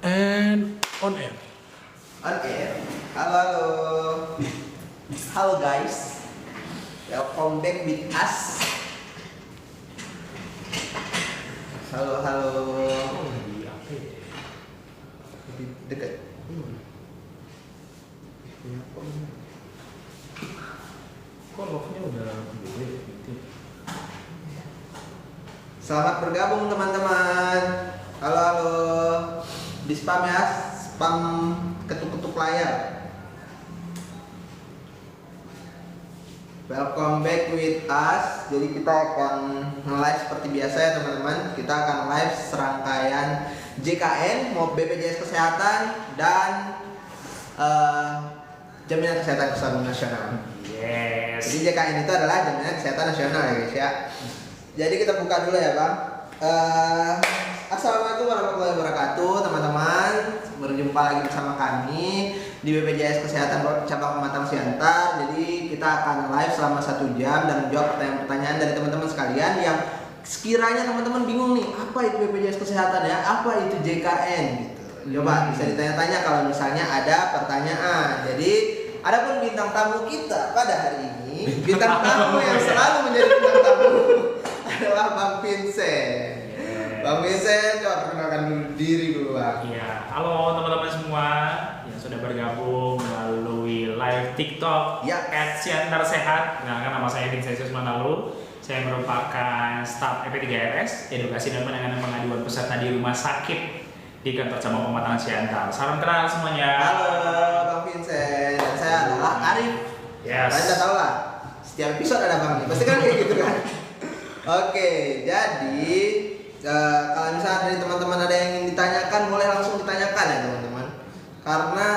And on air. On air. Halo, halo. Halo guys. Welcome back with us. Halo, halo. Di apa ya? Lebih dekat. Kok love-nya udah beda gitu? Selamat bergabung teman-teman. Halo, halo. Di spam ya, spam ketuk-ketuk layar. Welcome back with us. Jadi kita akan nge-live seperti biasa ya teman-teman. Kita akan live serangkaian JKN, mau BPJS Kesehatan dan Jaminan Kesehatan Nasional. Yes. Jadi JKN itu adalah Jaminan Kesehatan Nasional ya guys ya. Jadi kita buka dulu ya bang. Assalamualaikum warahmatullahi wabarakatuh teman-teman. Berjumpa lagi bersama kami di BPJS Kesehatan Cabang Pematang Siantar. Jadi kita akan live selama 1 jam dan menjawab pertanyaan-pertanyaan dari teman-teman sekalian yang sekiranya teman-teman bingung nih, apa itu BPJS Kesehatan ya, apa itu JKN gitu. Coba bisa ditanya-tanya kalau misalnya ada pertanyaan. Jadi adapun bintang tamu kita pada hari ini, bintang tamu yang selalu menjadi bintang tamu adalah Bang Vincent. Bang Vincent, coba perkenalkan dulu diri dulu Bang. Iya, halo teman-teman semua yang sudah bergabung melalui live TikTok Ya. @siantarsehat. Kenalkan nama saya Vincent Susmanalu. Saya merupakan staf EP3RS, Edukasi dan Penanganan Pengaduan Peserta di Rumah Sakit di Kantor Cabang Pematang Siantar. Salam kenal semuanya. Halo Bang Vincent, dan saya adalah Arif. Yes. Kalian udah tahu lah, setiap episode ada Bang nih, pasti kan kayak gitu kan. Oke, jadi kalau misalnya dari teman-teman ada yang ingin ditanyakan, boleh langsung ditanyakan ya teman-teman. Karena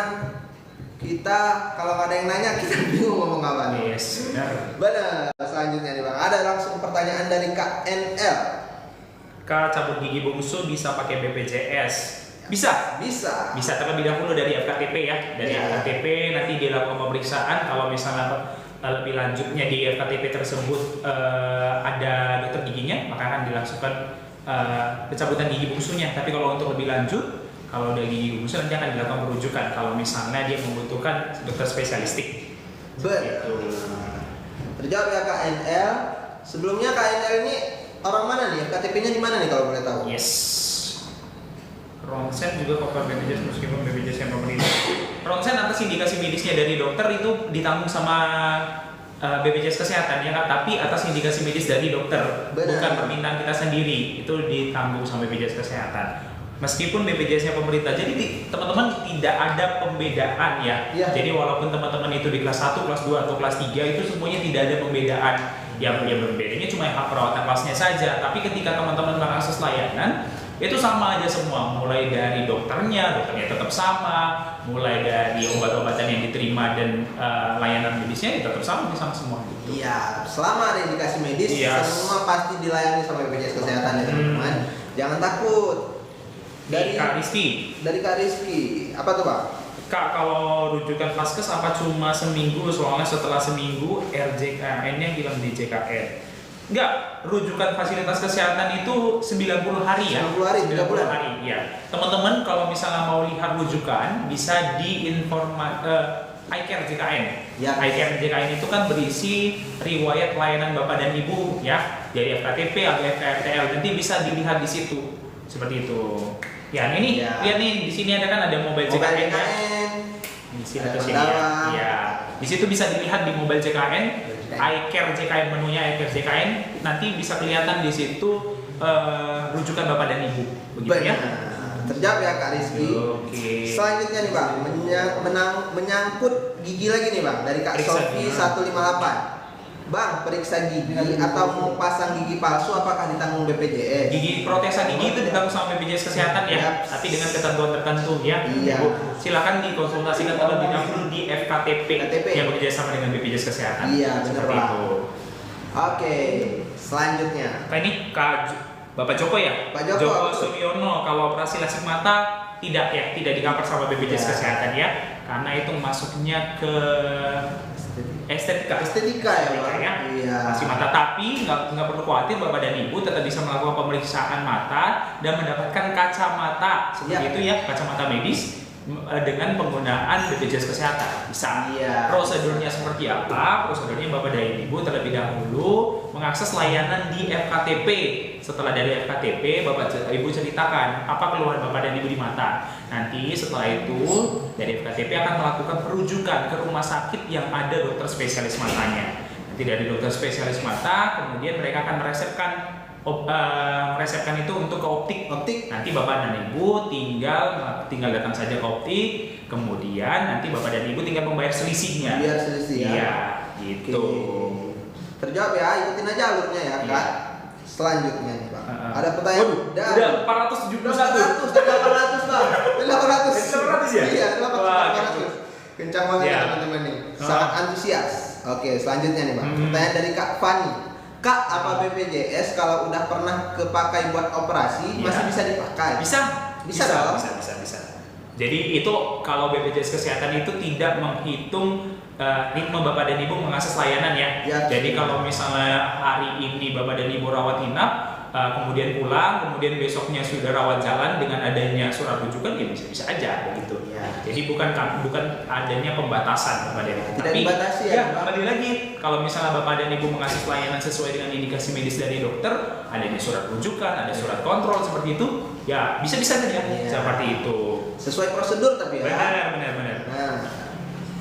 kita kalau nggak ada yang nanya, kita bingung ngomong apa nih. Yes, benar. Benar. Selanjutnya nih Bang, ada langsung pertanyaan dari Kak NL. Kak, cabut gigi bungsu bisa pakai BPJS? Bisa. Bisa. Terlebih dahulu dari FKTP ya. Dari Ya. FKTP nanti dilakukan pemeriksaan. Kalau misalnya lebih lanjutnya di FKTP tersebut ada dokter giginya, maka akan dilakukan pencabutan gigi bungsunya. Tapi kalau untuk lebih lanjut, kalau dari gigi bungsu nanti akan dilakukan perujukan. Kalau misalnya dia membutuhkan dokter spesialistik. Benar. Terjawab ya Kak NL. Sebelumnya Kak NL ini orang mana nih? KTP-nya di mana nih kalau boleh tahu? Yes. Ronsen juga cover BPJS meskipun BPJS yang pemerintah. Ronsen atas indikasi medisnya dari dokter itu ditanggung sama BPJS Kesehatan ya kan, tapi atas indikasi medis dari dokter. Benar. Bukan permintaan kita sendiri, itu ditanggung sama BPJS Kesehatan. Meskipun BPJS-nya pemerintah, jadi teman-teman tidak ada pembedaan ya. Iya. Jadi walaupun teman-teman itu di kelas 1, kelas 2 atau kelas 3 itu semuanya tidak ada pembedaan. Yang berbedanya cuma hak perawatan kelasnya saja. Tapi ketika teman-teman mengakses layanan, itu sama aja semua, mulai dari dokternya tetap sama, mulai dari obat-obatan yang diterima dan layanan medisnya tetap sama semua gitu. Iya, selama ada indikasi medis, Yes. semua pasti dilayani sama BPJS Kesehatan ya teman-teman. Jangan takut. Dari Kak Rizky, apa tuh Pak? Kak, kalau rujukan Vaskes apa cuma seminggu? Soalnya setelah seminggu RJKN-nya bilang di JKN. Enggak, rujukan fasilitas kesehatan itu 90 hari ya. 90 hari, 3 bulan. hari, ya. Teman-teman kalau misalnya mau lihat rujukan bisa di iCare JKN. Ya. iCare JKN itu kan berisi riwayat layanan Bapak dan Ibu ya, dari FKTP atau FKRTL. Nanti bisa dilihat di situ. Seperti itu. Ya, ini Ya. lihat nih, di sini ada kan ada mobile JKN ya. Di sini Ada atau sini ya. bawah. Ya. Di situ bisa dilihat di mobile JKN, iCare JKN, menunya iCare JKN, nanti bisa kelihatan di situ rujukan Bapak dan Ibu. Begitu ya. Terjawab ya Kak Rizky. Oke. Selanjutnya nih Bang, menyangkut gigi lagi nih Bang, dari Kak Periksa Sofi gigi. 158. Bang, periksa gigi atau mau pasang gigi palsu apakah ditanggung BPJS? Gigi protesa gigi itu ditanggung sama BPJS Kesehatan ya, Yap. tapi dengan ketentuan tertentu ya. Iya. Bu, silakan dikonsultasikan terlebih dahulu di FKTP KTP. yang bekerja sama dengan BPJS Kesehatan. Iya, benar, Seperti Pak. itu. Oke, selanjutnya. Nah, ini Bapak Joko ya? Pak Joko. Suryono, kalau operasi lasik mata tidak ya, tidak di-cover sama BPJS Ya. Kesehatan ya. karena itu masuknya ke estetika. Estetika ya, Bang? Ya. Iya. Masih mata, tapi nggak perlu khawatir, Bapak dan Ibu tetap bisa melakukan pemeriksaan mata dan mendapatkan kacamata seperti itu ya, kacamata medis dengan penggunaan BPJS Kesehatan bisa. Iya. Prosedurnya seperti apa? Prosedurnya Bapak dan Ibu terlebih dahulu mengakses layanan di FKTP. Setelah dari FKTP, Bapak Ibu ceritakan apa keluhan Bapak dan Ibu di mata. Nanti setelah itu dari FKTP akan melakukan perujukan ke rumah sakit yang ada dokter spesialis matanya. Nanti dari dokter spesialis mata, kemudian mereka akan meresepkan itu untuk ke optik. Nanti Bapak dan Ibu tinggal datang saja ke optik, kemudian nanti Bapak dan Ibu tinggal membayar selisihnya. Biar selisih ya. Iya, gitu. Oke. Terjawab ya, ikutin aja alurnya ya, Kak. Iya. Selanjutnya nih, Bang. Ada pertanyaan. Udah 471. 800, Bang. 800. 800 ya? Iya, Wah, 800. Kencang banget Iya. ya, teman-teman nih. Sangat antusias. Oke, selanjutnya nih, Bang. Pertanyaan dari Kak Fani. Kak, apa BPJS kalau udah pernah kepakai buat operasi Iya. masih bisa dipakai? Bisa dong? Bisa. Jadi itu kalau BPJS Kesehatan itu tidak menghitung ritme Bapak dan Ibu mengakses layanan ya. Ya. Jadi kalau misalnya hari ini Bapak dan Ibu rawat inap, kemudian pulang, kemudian besoknya sudah rawat jalan dengan adanya surat rujukan, ya bisa aja begitu. Ya. Jadi bukan adanya pembatasan Bapak dan Ibu. Tidak dibatasi ya, Pak? Kembali lagi, kalau misalnya Bapak dan Ibu mengakses layanan sesuai dengan indikasi medis dari dokter, adanya surat rujukan, ada surat kontrol seperti itu, ya bisa-bisa saja Iya. seperti itu. Sesuai prosedur tapi ya. Benar. Nah,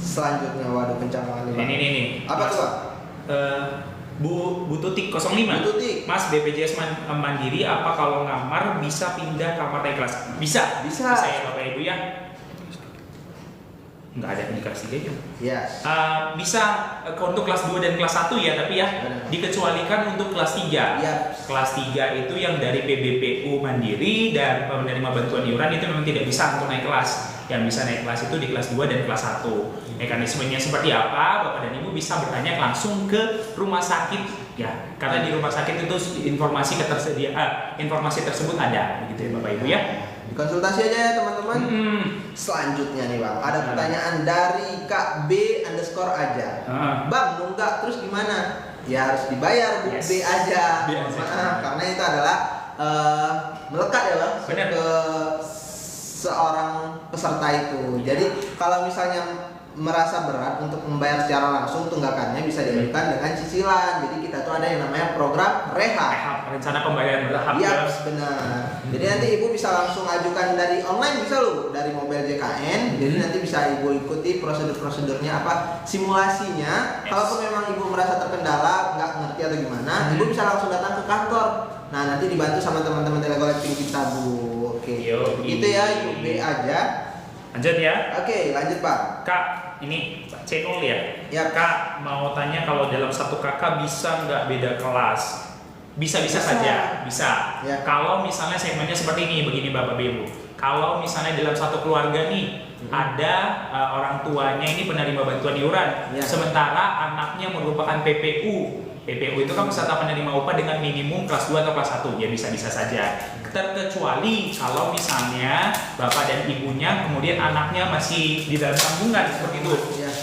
selanjutnya waduh kencang banget nih, Bang. Ini. Apa tuh, Bang? Bu Tutik 05. Bu Tutik. Mas, BPJS Mandiri apa kalau ngamar bisa pindah kamar naik kelas? Bisa. Bisa. Bisa ya Bapak Ibu ya. Nggak ada indikasinya juga. Ya. Bisa untuk kelas 2 dan kelas 1 ya, tapi ya Benar. dikecualikan untuk kelas 3. Ya. Kelas 3 itu yang dari PBPU Mandiri dan penerima bantuan iuran itu memang tidak bisa untuk naik kelas. Yang bisa naik kelas itu di kelas 2 dan kelas 1. Mekanismenya seperti apa? Bapak dan Ibu bisa bertanya langsung ke rumah sakit ya. Karena di rumah sakit itu informasi tersebut ada begitu ya Bapak Ibu ya. Konsultasi aja ya teman-teman. Selanjutnya nih, Bang, ada pertanyaan dari Kak B_aja. Bang, nunggak terus gimana? Ya harus dibayar, Bu. Yes. B aja. B aja. Maaf, karena itu adalah melekat ya, Bang, Benar. ke seorang peserta itu. Jadi kalau misalnya merasa berat untuk membayar secara langsung, tunggakannya bisa diajukan dengan cicilan. Jadi kita tuh ada yang namanya program rehab. Rencana pembayaran bertahap Iya, ya. benar. Jadi nanti ibu bisa langsung ajukan dari online, bisa loh, dari mobile JKN. Jadi nanti bisa ibu ikuti prosedur-prosedurnya apa, simulasinya. Yes. Kalaupun memang ibu merasa terkendala, nggak ngerti atau gimana, ibu bisa langsung datang ke kantor. Nah, nanti dibantu sama teman-teman telekolekting kita, Bu. Oke. Itu ya, Ibu B aja. Lanjut ya. Oke, lanjut, Pak. Kak, ini C0 ya? Ya. Kak, mau tanya kalau dalam satu kakak bisa nggak beda kelas? Bisa saja, bisa. Ya. Kalau misalnya segmennya seperti ini, begini Bapak Ibu. Kalau misalnya dalam satu keluarga nih, ada orang tuanya ini penerima bantuan iuran, Ya. sementara anaknya merupakan PPU. PPU itu kan peserta penerima upah dengan minimum kelas 2 atau kelas 1, ya bisa saja. Terkecuali kalau misalnya bapak dan ibunya kemudian anaknya masih di dalam tanggungan seperti itu,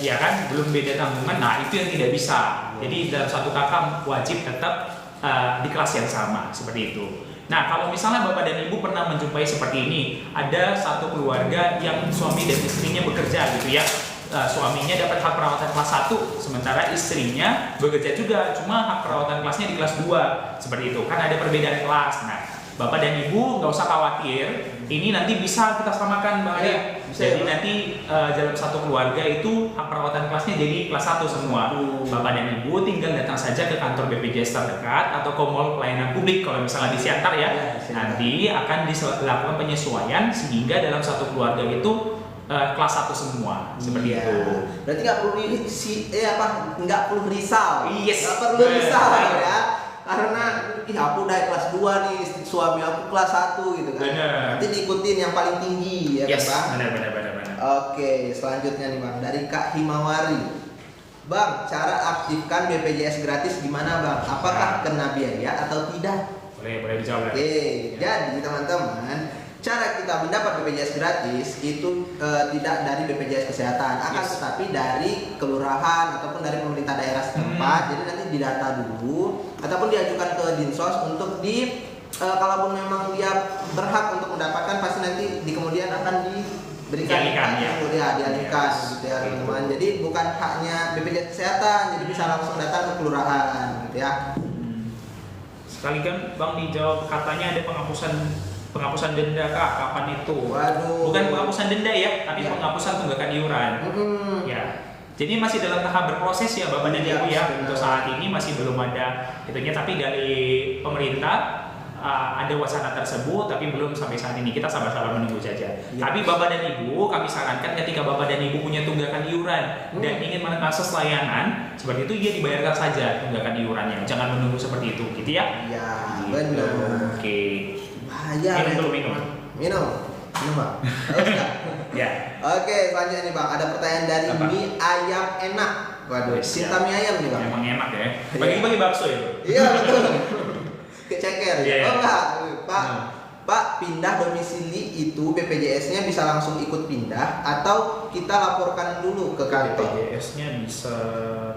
ya kan, belum beda tanggungan, nah itu yang tidak bisa. Jadi dalam satu kakak wajib tetap di kelas yang sama seperti itu. Nah, kalau misalnya bapak dan ibu pernah menjumpai seperti ini, ada satu keluarga yang suami dan istrinya bekerja gitu ya. Suaminya dapat hak perawatan kelas 1, sementara istrinya bekerja juga, cuma hak perawatan kelasnya di kelas 2. Seperti itu, kan ada perbedaan kelas. Nah, Bapak dan Ibu nggak usah khawatir, ini nanti bisa kita samakan Bang Ade. Ya, bisa Jadi ya, Bang. nanti dalam satu keluarga itu hak perawatan kelasnya jadi kelas 1 semua. Bapak dan Ibu tinggal datang saja ke kantor BPJS terdekat atau ke mall pelayanan publik kalau misalnya di Siantar ya. Nanti akan dilakukan penyesuaian sehingga dalam satu keluarga itu kelas 1 semua seperti Iya. itu. Berarti nggak perlu nggak perlu risau. Yes. Nggak perlu risau ya. Karena aku udah kelas 2 nih, suami aku kelas 1 gitu kan. Bener. Nanti diikutin yang paling tinggi ya Yes, kan, Bang? benar. Oke, selanjutnya nih Bang, dari Kak Himawari. Bang, cara aktifkan BPJS gratis gimana Bang? Apakah kena biaya atau tidak? Boleh dijawab. Oke, jadi teman-teman, cara kita mendapat BPJS gratis itu tidak dari BPJS Kesehatan, akan tetapi dari kelurahan ataupun dari pemerintah daerah setempat. Jadi nanti didata dulu ataupun diajukan ke Dinsos untuk kalaupun memang dia berhak untuk mendapatkan, pasti nanti di kemudian akan diberikan dialihkan gitu ya teman-teman. Jadi bukan haknya BPJS Kesehatan, jadi bisa langsung datang ke kelurahan gitu ya. Sekali kan Bang dijawab, katanya ada penghapusan denda kah? Kapan itu? Waduh. Bukan penghapusan denda ya, tapi penghapusan tunggakan iuran. Ya. Jadi masih dalam tahap berproses ya Bapak dan Ibu ya. Untuk saat ini masih belum ada itunya, tapi dari pemerintah ada wacana tersebut, tapi belum sampai saat ini. Kita sabar-sabar menunggu saja. Tapi Bapak dan Ibu, kami sarankan ketika Bapak dan Ibu punya tunggakan iuran dan ingin mengakses layanan seperti itu, ya dibayarkan saja tunggakan iurannya. Jangan menunggu seperti itu, gitu ya? Ya, gitu. benar. Oke. Bahaya. Minum, Bang. Ya. Oke, selanjutnya nih Bang, ada pertanyaan dari mie ayam enak. Waduh, cinta mie ayam nih Bang. Emang enak ya. Bagi-bagi bakso ya. Iya betul. Keceker. Yeah. Oh enggak, Pak, pindah domisili itu BPJS-nya bisa langsung ikut pindah atau kita laporkan dulu ke kantor? BPJS-nya bisa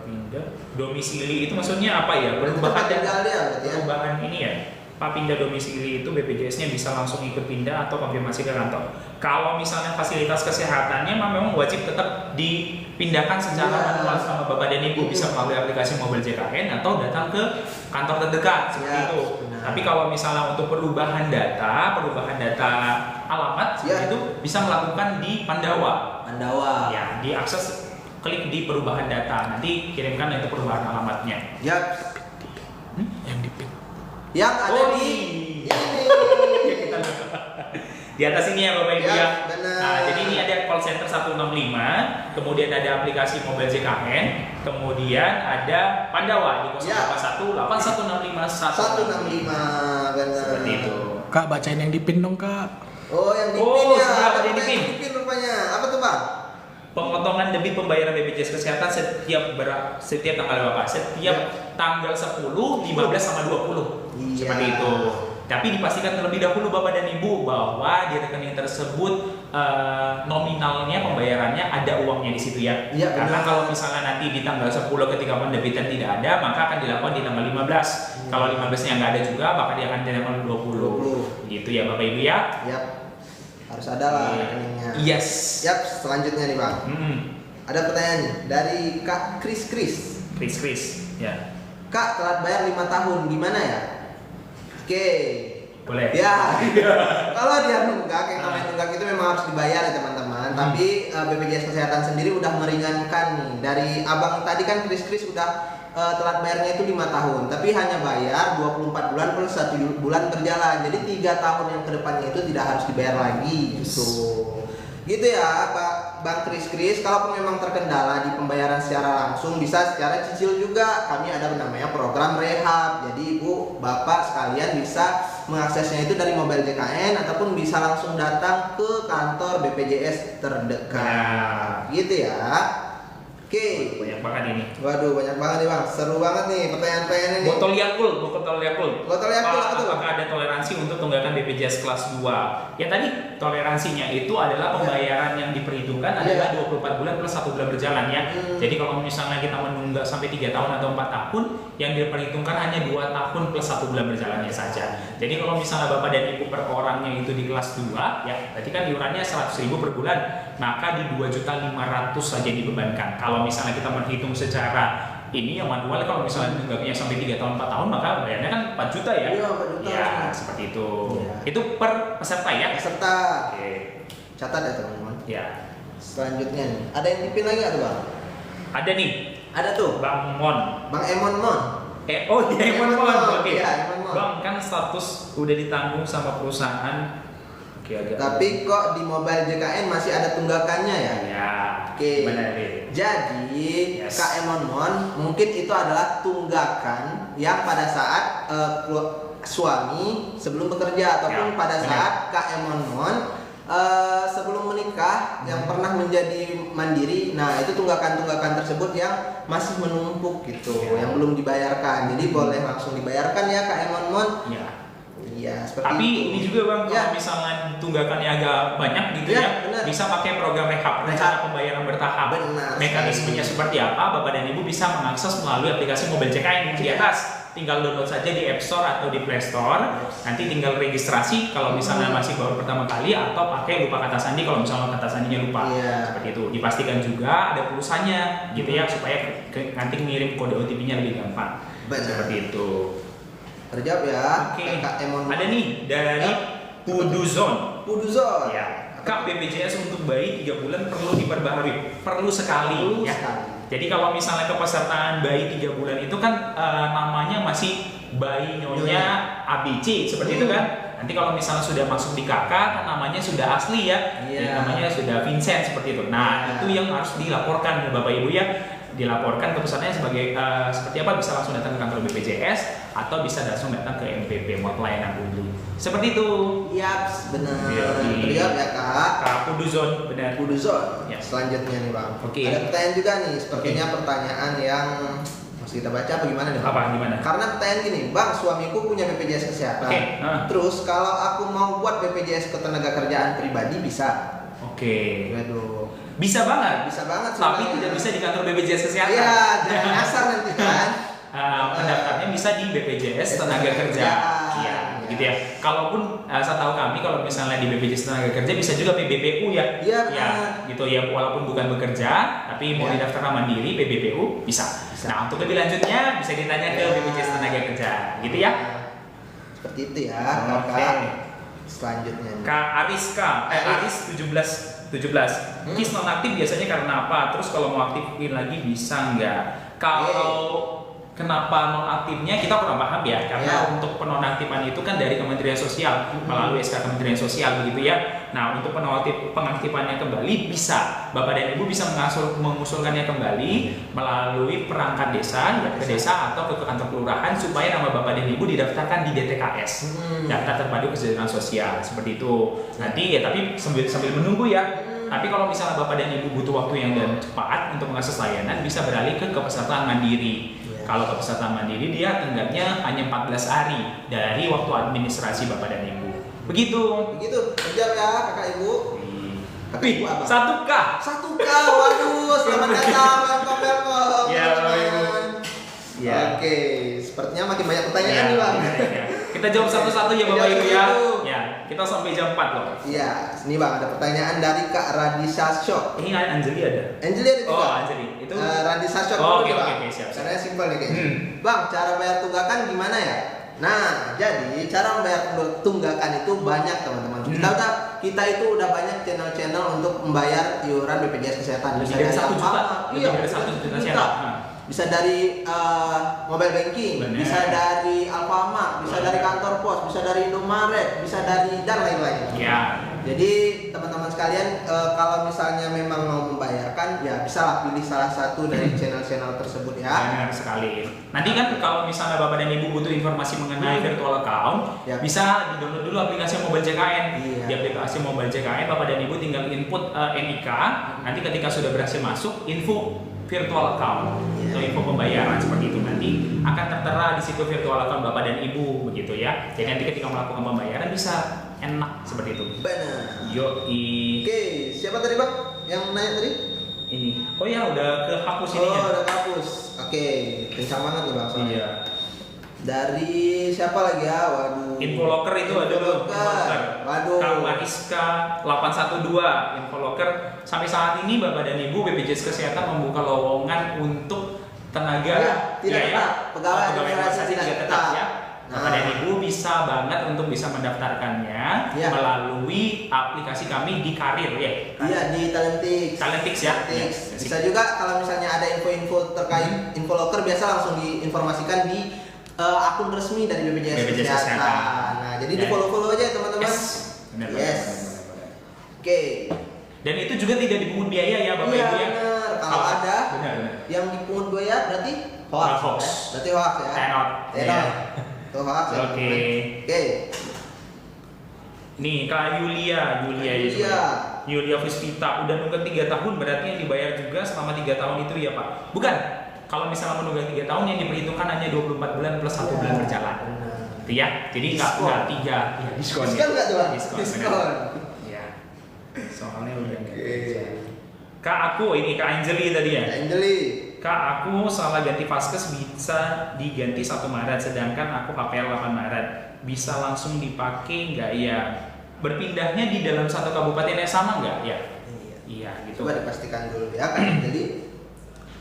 pindah. Domisili itu maksudnya apa ya? Perubahan tinggal dia berarti ya. Perubahan ini ya. Pak, pindah domisili itu BPJS-nya bisa langsung ikut pindah atau konfirmasi ke kantor. Kalau misalnya fasilitas kesehatannya memang wajib tetap dipindahkan secara manual sama Bapak dan Ibu, bisa melalui aplikasi mobil JKN atau datang ke kantor terdekat seperti itu. Benar. Tapi kalau misalnya untuk perubahan data alamat itu bisa melakukan di Pandawa. Ya, diakses, klik di perubahan data, nanti kirimkan itu perubahan alamatnya. Yang dipin. Yang ada di ini. Di atas ini ya Bapak Ibu ya. Benar. Nah, jadi ini ada call center 165, kemudian ada aplikasi mobil JKN, kemudian ada Pandawa di 081 8165 165 benar. Seperti itu. Kak, bacain yang dipin dong, Kak. Oh, yang dipin ya. Ada Yang dipin. dipin rupanya. Apa tuh, Bang? Pemotongan debit pembayaran BPJS Kesehatan setiap tanggal berapa? Setiap tanggal 10, 15 sama 20. Seperti itu. Tapi dipastikan terlebih dahulu Bapak dan Ibu bahwa di rekening tersebut nominalnya pembayarannya ada uangnya di situ ya. Karena kalau misalnya nanti di tanggal 10 ketika pendebitan tidak ada, maka akan dilakukan di tanggal 15. Kalau 15-nya nggak ada juga, maka dia akan di tanggal 20. Gitu ya Bapak Ibu ya. Harus ada lah rekeningnya. Yes. Selanjutnya nih Bang. Ada pertanyaan nih dari Kak Kris. Ya. Kak, telat bayar 5 tahun, gimana ya? Oke. Boleh. Ya. Kalau dia nunggak, yang namanya nunggak itu memang harus dibayar ya teman-teman. Tapi BPJS Kesehatan sendiri udah meringankan nih. Dari abang tadi kan Kris udah telat bayarnya itu 5 tahun, tapi hanya bayar 24 bulan plus 1 bulan berjalan. Jadi 3 tahun yang kedepannya itu tidak harus dibayar lagi gitu. Gitu ya Bang Kris. Kalaupun memang terkendala di pembayaran secara langsung, bisa secara cicil juga. Kami ada namanya program rehab. Jadi Ibu, Bapak sekalian bisa mengaksesnya itu dari mobil JKN ataupun bisa langsung datang ke kantor BPJS terdekat. Gitu ya. Oke. Banyak banget ini. Waduh, banyak banget nih Bang. Seru banget nih pertanyaan-pertanyaannya nih. Botol Yakult. Apa tuh? Apakah ada toleransi untuk tunggakan BPJS kelas 2? Ya tadi toleransinya itu adalah pembayaran yang diperhitungkan adalah 24 bulan plus 1 bulan berjalan ya. Jadi kalau misalnya kita menunggak sampai 3 tahun atau 4 tahun, yang diperhitungkan hanya 2 tahun plus 1 bulan berjalannya saja. Jadi kalau misalnya Bapak dan Ibu per orangnya itu di kelas 2, ya berarti kan iurannya 100.000 per bulan, maka di 2.500.000 saja dibebankan. Kalau misalnya kita menghitung secara ini yang manual, kalau misalnya tunggaknya sampai 3 tahun 4 tahun, maka bayarnya kan 4 juta ya. Iya, 4 juta. Ya, seperti itu. Itu per peserta ya. Peserta. Oke. Catat ya teman-teman. Ya. Selanjutnya nih, ada yang dipin lagi nggak tuh Bang? Ada nih. Ada tuh. Bang Mon. Bang Emon Mon. Emon Mon. Oke. Iya, Emon Mon. Bang, kan status udah ditanggung sama perusahaan. Tapi kok di mobile JKN masih ada tunggakannya ya? Ya. Oke. Gimana nih? Jadi Kak Emon Mon mungkin itu adalah tunggakan yang pada saat suami sebelum bekerja ataupun pada saat Kak Emon Mon sebelum menikah yang pernah menjadi mandiri. Nah, itu tunggakan-tunggakan tersebut yang masih menumpuk gitu, yang belum dibayarkan. Jadi boleh langsung dibayarkan ya Kak Emon Mon. Iya, seperti Tapi itu. ini juga Bang, Ya. kalau misalnya tunggakannya agak banyak gitu Ya, ya, benar. bisa pakai program rehab, rencana pembayaran bertahap. Benar Mekanismenya sekali. seperti apa? Bapak dan Ibu bisa mengakses melalui aplikasi Mobile JKN yang di atas. Tinggal download saja di App Store atau di Play Store. Nanti tinggal registrasi kalau misalnya masih baru pertama kali, atau pakai lupa kata sandi kalau misalnya kata sandinya lupa. Iya. Seperti itu. Dipastikan juga ada pulsanya gitu ya, supaya nanti ngirim kode OTP-nya lebih gampang. Benar. Seperti itu. Terjawab ya. Oke. Kak Emon. Ada nih dari Ya. Puduzon. Puduzon. Ya. Kak, BPJS untuk bayi 3 bulan perlu diperbaharui. Perlu sekali Perlu ya. sekali. Jadi kalau misalnya kepesertaan bayi 3 bulan itu kan namanya masih bayi nyonya ABC seperti itu kan. Nanti kalau misalnya sudah masuk di KK kan namanya sudah asli ya. Iya. Namanya sudah Vincent seperti itu. Nah, Iya. itu yang harus dilaporkan ya Bapak Ibu ya. Dilaporkan kepesertaannya sebagai seperti apa, bisa langsung datang ke kantor BPJS atau bisa langsung datang ke MPP Mod Pelayanan Publik. Seperti itu. Yaps, benar. Iya, Terjawab ya kak. Kak Puduzon benar. Puduzon. Ya. Selanjutnya nih bang. Oke. Ada pertanyaan juga nih. Sepertinya pertanyaan yang harus kita baca apa gimana nih? Bang? Apa gimana? Karena pertanyaan gini, bang, suamiku punya BPJS kesehatan. Oke, Terus kalau aku mau buat BPJS ketenagakerjaan pribadi bisa? Oke. Waduh, Bisa banget. bisa banget. Tapi sebenarnya. tidak bisa di kantor BPJS Kesehatan. Iya, jangan nyasar nanti kan. Pendaftarnya bisa di BPJS Tenaga Kerja. Iya, gitu ya. Kalaupun saya tahu kami kalau misalnya di BPJS Tenaga Kerja bisa juga PBPU ya. Iya, Ya, benar. gitu ya. Walaupun bukan bekerja, tapi mau Iya. didaftarkan mandiri PBPU bisa. Bisa. Nah, untuk lebih lanjutnya bisa ditanya ke Iya. BPJS Tenaga Kerja, gitu ya. Seperti itu ya, Oke. kakak. Selanjutnya nih. Kak Ariska, Aris 17. Kis nonaktif biasanya karena apa? Terus kalau mau aktifin lagi bisa nggak? Kalau kenapa nonaktifnya kita kurang paham ya, karena untuk penonaktifan itu kan dari Kementerian Sosial melalui SK Kementerian Sosial begitu ya. Nah, untuk pengaktifannya kembali bisa Bapak dan Ibu bisa mengusulkannya kembali melalui perangkat desa ya, ke desa atau ke kantor kelurahan supaya nama Bapak dan Ibu didaftarkan di DTKS. Daftar Terpadu Kesejahteraan Sosial seperti itu. Nanti ya, tapi sambil menunggu ya. Tapi kalau misalnya Bapak dan Ibu butuh waktu yang dan cepat untuk mengakses layanan, bisa beralih ke kepesertaan mandiri. Kalau kepesertaan mandiri dia tenggaknya hanya 14 hari dari waktu administrasi Bapak dan Ibu. Begitu. Begitu, terjawab ya kakak ibu. Kakak ibu apa? 1K. 1K, waduh, selamat datang, welcome. Ya, Bapak Ibu. Ya. Oke, sepertinya makin banyak pertanyaan Ya, nih bang. ya. Kita jawab satu-satu ya Bapak Jawab Ibu ya. satu-satu. Ya, kita sampai jam 4 loh. Iya, ini bang ada pertanyaan dari Kak Radisa Shop. Ini Anjeli ada. Anjeli ada juga. Oh, Anjeli. Itu Radisa Shop. Oh, dulu, oke, Bang. oke, siap, siap. Caranya simpel nih kayaknya. Bang, cara bayar tunggakan gimana ya? Nah, jadi cara membayar tunggakan itu banyak teman-teman. Kita itu udah banyak channel-channel untuk membayar iuran BPJS Kesehatan. Lebih dari 1 juta. Iya, Lebih dari 1 juta juta. channel. Bisa dari mobile banking, Bener. bisa dari Alfamart, bisa dari kantor pos, bisa dari Indomaret, bisa dari dan lain-lain. Ya. Jadi teman-teman sekalian kalau misalnya memang mau membayarkan ya bisa lah pilih salah satu dari channel-channel tersebut ya. Benar sekali. Nanti kan kalau misalnya Bapak dan Ibu butuh informasi mengenai virtual account, Ya. bisa di-download dulu aplikasi Mobile JKN. Iya. Di aplikasi Mobile JKN Bapak dan Ibu tinggal input NIK. Nanti ketika sudah berhasil masuk, info virtual account Iya. atau info pembayaran seperti itu nanti akan tertera di situ virtual account Bapak dan Ibu begitu ya. Jadi nanti ketika melakukan pembayaran bisa enak seperti itu. Benar. Yoi. Oke, siapa tadi Bang yang nanya tadi? Ini. Oh ya udah kehapus ininya. Oh, udah hapus. Oke, kencang banget nih Bang. soalnya. Iya. Dari siapa lagi ya? Waduh. Infolocker itu ada loh. Infolocker. Waduh. Kak Mariska 812 Infolocker. Sampai saat ini Bapak dan Ibu BPJS Kesehatan membuka lowongan untuk tenaga Ya, tidak ya, tetap. Pegawai administrasi administrasi tidak tidak tetap tetap. ya. Bapak dan Ibu bisa banget untuk bisa mendaftarkannya Ya. melalui aplikasi kami di Karir ya. Iya di Talentix. Talentix ya. Talentix. Ya, Bisa juga kalau misalnya ada info-info terkait Infolocker biasa langsung diinformasikan di akun resmi dari BPJS BPJS Kesehatan. Kesehatan. Nah, jadi Dan- di-follow aja ya, teman-teman. Yes. Benar, Yes. benar. Oke. Dan itu juga tidak dipungut biaya ya Bapak Iya Ibu ya. benar. Kalau ada benar. yang dipungut biaya berarti hoax. Hoax. Ya? Berarti hoax ya. Tenot. Tenot. Itu hoax ya. Oke. teman-teman. Oke. Nih Kak Yulia Yulia Puspita udah nunggak 3 tahun berarti yang dibayar juga selama 3 tahun itu ya Pak? Bukan. Kalau misalnya menunggak 3 tahun yang diperhitungkan hanya 24 bulan plus 1 bulan berjalan. Benar. Gitu ya. Jadi nggak tiga. Ya, diskon. Diskon nggak tuh, Bang? Diskon. Diskon. Ya. Soalnya udah nggak Oke. kerja. Kak aku ini Kak Anjeli tadi ya. Angeli. Kak aku salah ganti vaskes bisa diganti 1 Maret sedangkan aku HPL 8 Maret. Bisa langsung dipakai nggak ya? Berpindahnya di dalam satu kabupaten yang sama nggak ya? Iya gitu. Coba dipastikan dulu ya Kak Angeli.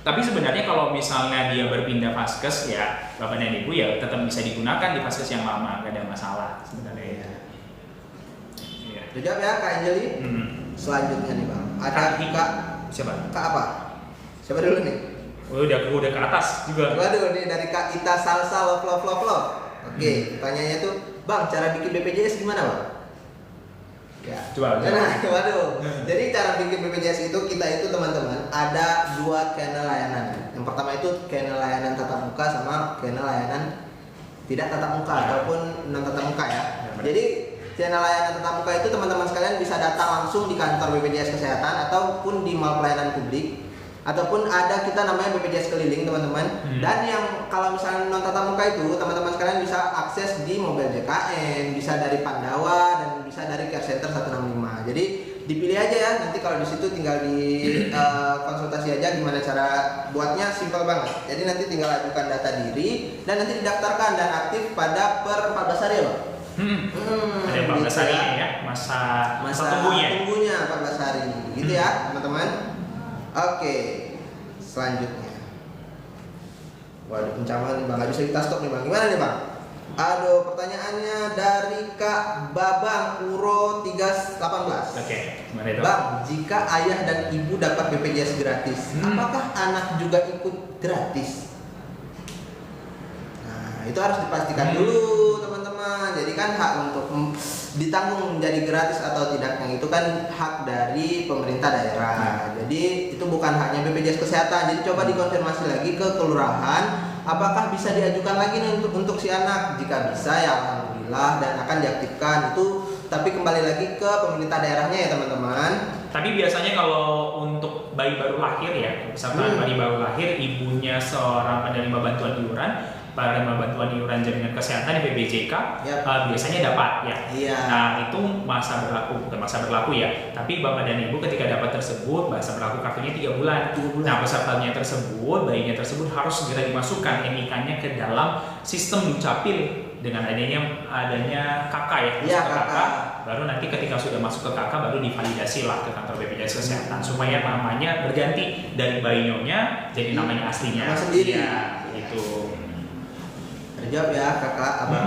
Tapi sebenarnya kalau misalnya dia berpindah vaskes ya Bapak dan Ibu ya tetap bisa digunakan di vaskes yang lama, nggak ada masalah sebenarnya ya. Iya. Jawab ya Kak Angeli. Selanjutnya nih Bang. Ada Kak Siapa? Kak apa? Siapa dulu nih? Oh, udah ke atas juga. Waduh, nih dari Kak Ita Salsa love. Oke, pertanyaannya tuh, Bang, cara bikin BPJS gimana, Bang? Ya. Coba. Nah, waduh. Jadi cara bikin BPJS itu kita itu teman-teman ada 2 channel layanan. Yang pertama itu channel layanan tatap muka sama channel layanan tidak tatap muka ataupun non tatap muka ya. Jadi channel layanan tatap muka itu teman-teman sekalian bisa datang langsung di kantor BPJS Kesehatan ataupun di mall pelayanan publik ataupun ada kita namanya BPJS keliling teman-teman. Dan yang kalau misalnya non tatap muka itu teman-teman sekalian bisa akses di mobil JKN, bisa dari Pandawa dan bisa dari Care Center 165. Jadi dipilih aja ya, nanti kalau di situ tinggal di konsultasi aja gimana cara buatnya, simpel banget. Jadi nanti tinggal ajukan data diri dan nanti didaftarkan dan aktif pada per 14 hari ya Bang. Ada 14 hari ya, masa tunggunya 14 hari gitu ya teman-teman. Oke, selanjutnya. Waduh, pencapaian nih Bang, nggak bisa kita stop nih Bang. Gimana nih Bang? Aduh, pertanyaannya dari Kak Babang Uro 318. Oke, gimana itu? Bang, jika ayah dan ibu dapat BPJS gratis, apakah anak juga ikut gratis? Nah, itu harus dipastikan dulu teman-teman. Jadi kan hak untuk ditanggung menjadi gratis atau tidaknya itu kan hak dari pemerintah daerah. Jadi itu bukan haknya BPJS Kesehatan. Jadi coba dikonfirmasi lagi ke kelurahan, apakah bisa diajukan lagi nih untuk si anak? Jika bisa ya alhamdulillah dan akan diaktifkan itu. Tapi kembali lagi ke pemerintah daerahnya ya teman-teman. Tapi biasanya kalau untuk bayi baru lahir ya, peserta bayi baru lahir, ibunya seorang penerima bantuan iuran, penerima bantuan iuran jaminan kesehatan di BPJK, biasanya dapat ya. Iya. Nah itu bukan masa berlaku ya, tapi bapak dan ibu ketika dapat tersebut masa berlaku kartunya 3 bulan. Nah pesertanya tersebut, bayinya tersebut harus segera dimasukkan NIK-nya ke dalam sistem Dukcapil dengan adanya KK ya, Iya, ke KK. baru nanti ketika sudah masuk ke KK baru divalidasi lah ke kantor BPJS Kesehatan supaya namanya berganti dari bayi nyonya jadi namanya aslinya. Nama sendiri. Ya, gitu. Terjawab ya kakak abang.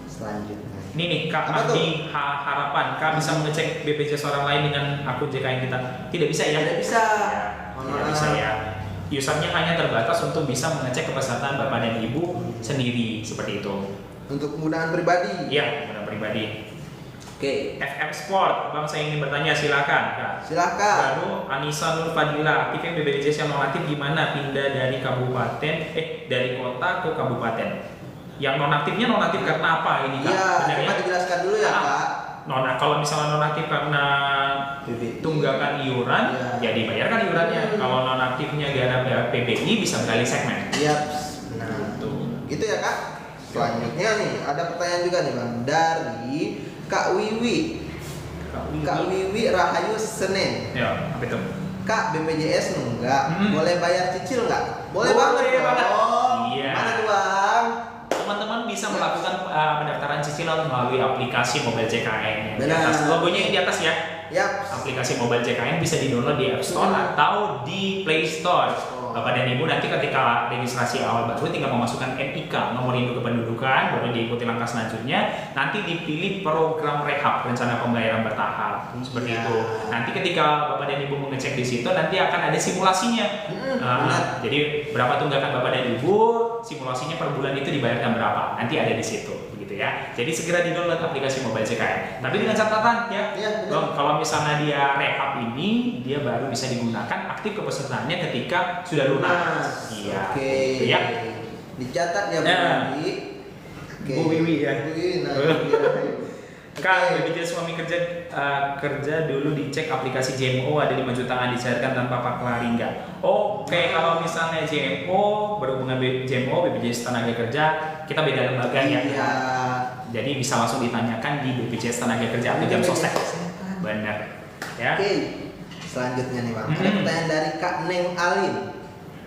Selanjutnya. Ini nih Kak Apa Abdi Harapan, Kak bisa mengecek BPJS orang lain dengan akun JKN kita? Tidak bisa ya? Tidak bisa. Ya, tidak bisa ya. Usernya hanya terbatas untuk bisa mengecek kepesertaan Bapak dan Ibu sendiri seperti itu. Untuk penggunaan pribadi. Iya, penggunaan pribadi. Oke. FM Sport, Bang saya ingin bertanya, silakan Kak. Silakan. Baru Anissa Nur Fadila, aktifnya BPJS yang non aktif gimana? Pindah dari kabupaten, dari kota ke kabupaten. Yang non aktifnya non aktif karena apa ini Kak? Iya, Benar coba dijelaskan dulu ya Kak. Kalau misalnya non aktif karena tunggakan iuran, ya dibayarkan iurannya. Kalau non aktifnya gara-gara PBI bisa beralih segmen. Iya, nah gitu ya Kak. Selanjutnya nih ada pertanyaan juga nih Bang dari Kak Wiwi. Kak Wiwi Rahayu Senen. Ya, apa itu? Kak BPJS nunggak, boleh bayar cicil nggak? Boleh banget. Iya. Mana tuh Bang? Teman-teman bisa melakukan pendaftaran cicilan melalui aplikasi Mobile JKN yang di Benar. atas. Logonya yang di atas ya. Yap. Aplikasi Mobile JKN bisa di-download di App Store atau di Play Store. Bapak dan Ibu nanti ketika registrasi awal baru tinggal memasukkan NIK, nomor induk kependudukan, baru diikuti langkah selanjutnya. Nanti dipilih program rehab, rencana pembayaran bertahap, seperti itu. Nanti ketika Bapak dan Ibu mengecek di situ, nanti akan ada simulasinya. Jadi berapa tunggakan Bapak dan Ibu, simulasinya per bulan itu dibayarkan berapa, nanti ada di situ, begitu ya. Jadi segera di-download aplikasi Mobile JKN. Tapi dengan catatan ya, kalau misalnya dia rehab ini, dia baru bisa digunakan aktif kepesertaannya ketika sudah lunas. Iya. Oke. Ya. Dicatat ya Bu Wiwi. Bu Wiwi ya. Bu Wiwi, nah, Kak, BPJS suami kerja dulu dicek aplikasi JMO ada 5 jutaan dicairkan tanpa paklari enggak? Oke, kalau misalnya JMO berhubungan JMO BPJS tenaga kerja kita beda lembaga ya. Iya. Jadi bisa langsung ditanyakan di BPJS Tenaga Kerja atau Jam Sostek. Benar. Ya. Oke, selanjutnya nih Bang. Ada Hmm. pertanyaan dari Kak Neng Alin.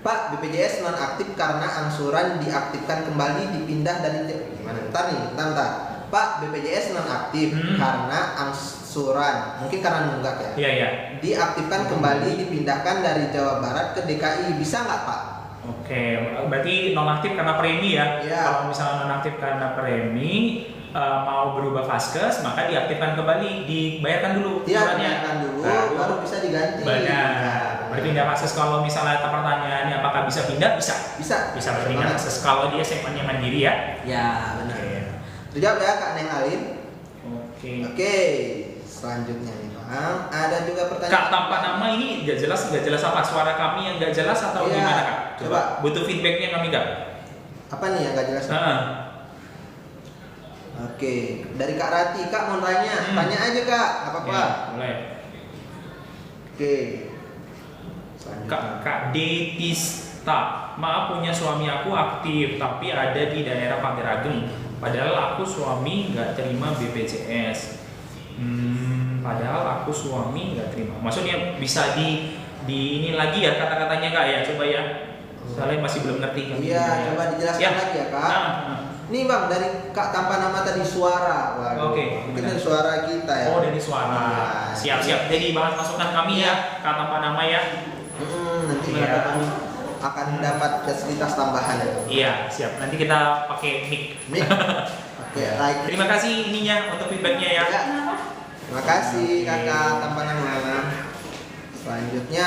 Pak, BPJS non aktif karena angsuran diaktifkan kembali dipindah dari gimana? Bentar. Pak, BPJS non aktif karena angsuran, mungkin karena nunggak ya. Iya, iya. Diaktifkan kembali dipindahkan dari Jawa Barat ke DKI, bisa nggak Pak? Oke, berarti nonaktif karena premi ya. Iya. Kalau misalnya nonaktif karena premi, mau berubah vaskes, maka diaktifkan kembali, dibayarkan dulu Iya, iurannya. dibayarkan dulu, baru bisa diganti. Benar. Berpindah vaskes kalau misalnya pertanyaannya apakah bisa pindah, bisa. Bisa. Bisa berpindah vaskes kalau dia segmennya mandiri ya. Ya, benar. Oke. Terjawab ya Kak Neng Alin. Oke. Oke, selanjutnya nih Bang. Ada juga pertanyaan. Kak, tanpa nama ini nggak jelas apa? Suara kami yang nggak jelas atau Iya, gimana Kak? coba. Butuh feedbacknya kami Kak. Apa nih yang nggak jelas? Heeh. Oke, dari Kak Rati, Kak mau tanya, tanya aja Kak, nggak apa-apa. Ya, boleh. Oke. Kak Detista, maaf punya suami aku aktif tapi ada di daerah Pagerageng. Padahal aku suami nggak terima BPJS. Padahal aku suami nggak terima. Maksudnya bisa di ini lagi ya kata-katanya Kak ya, coba ya. Soalnya masih belum ngerti kami. Iya, coba dijelaskan lagi ya Kak. Nih Bang, dari Kak tanpa nama tadi suara. Waduh, Oke, mungkin benar. dari suara kita ya. Oh, dari suara. Iya. Siap. Jadi bahan masukan kami ya, Kak tanpa nama ya. Nanti Iya. kami akan dapat fasilitas tambahan ya. Iya, siap. Nanti kita pakai mic. Nih. Oke, baik. Terima kasih ininya untuk feedbacknya ya. Ya. Terima kasih Kakak tanpa nama. Selanjutnya,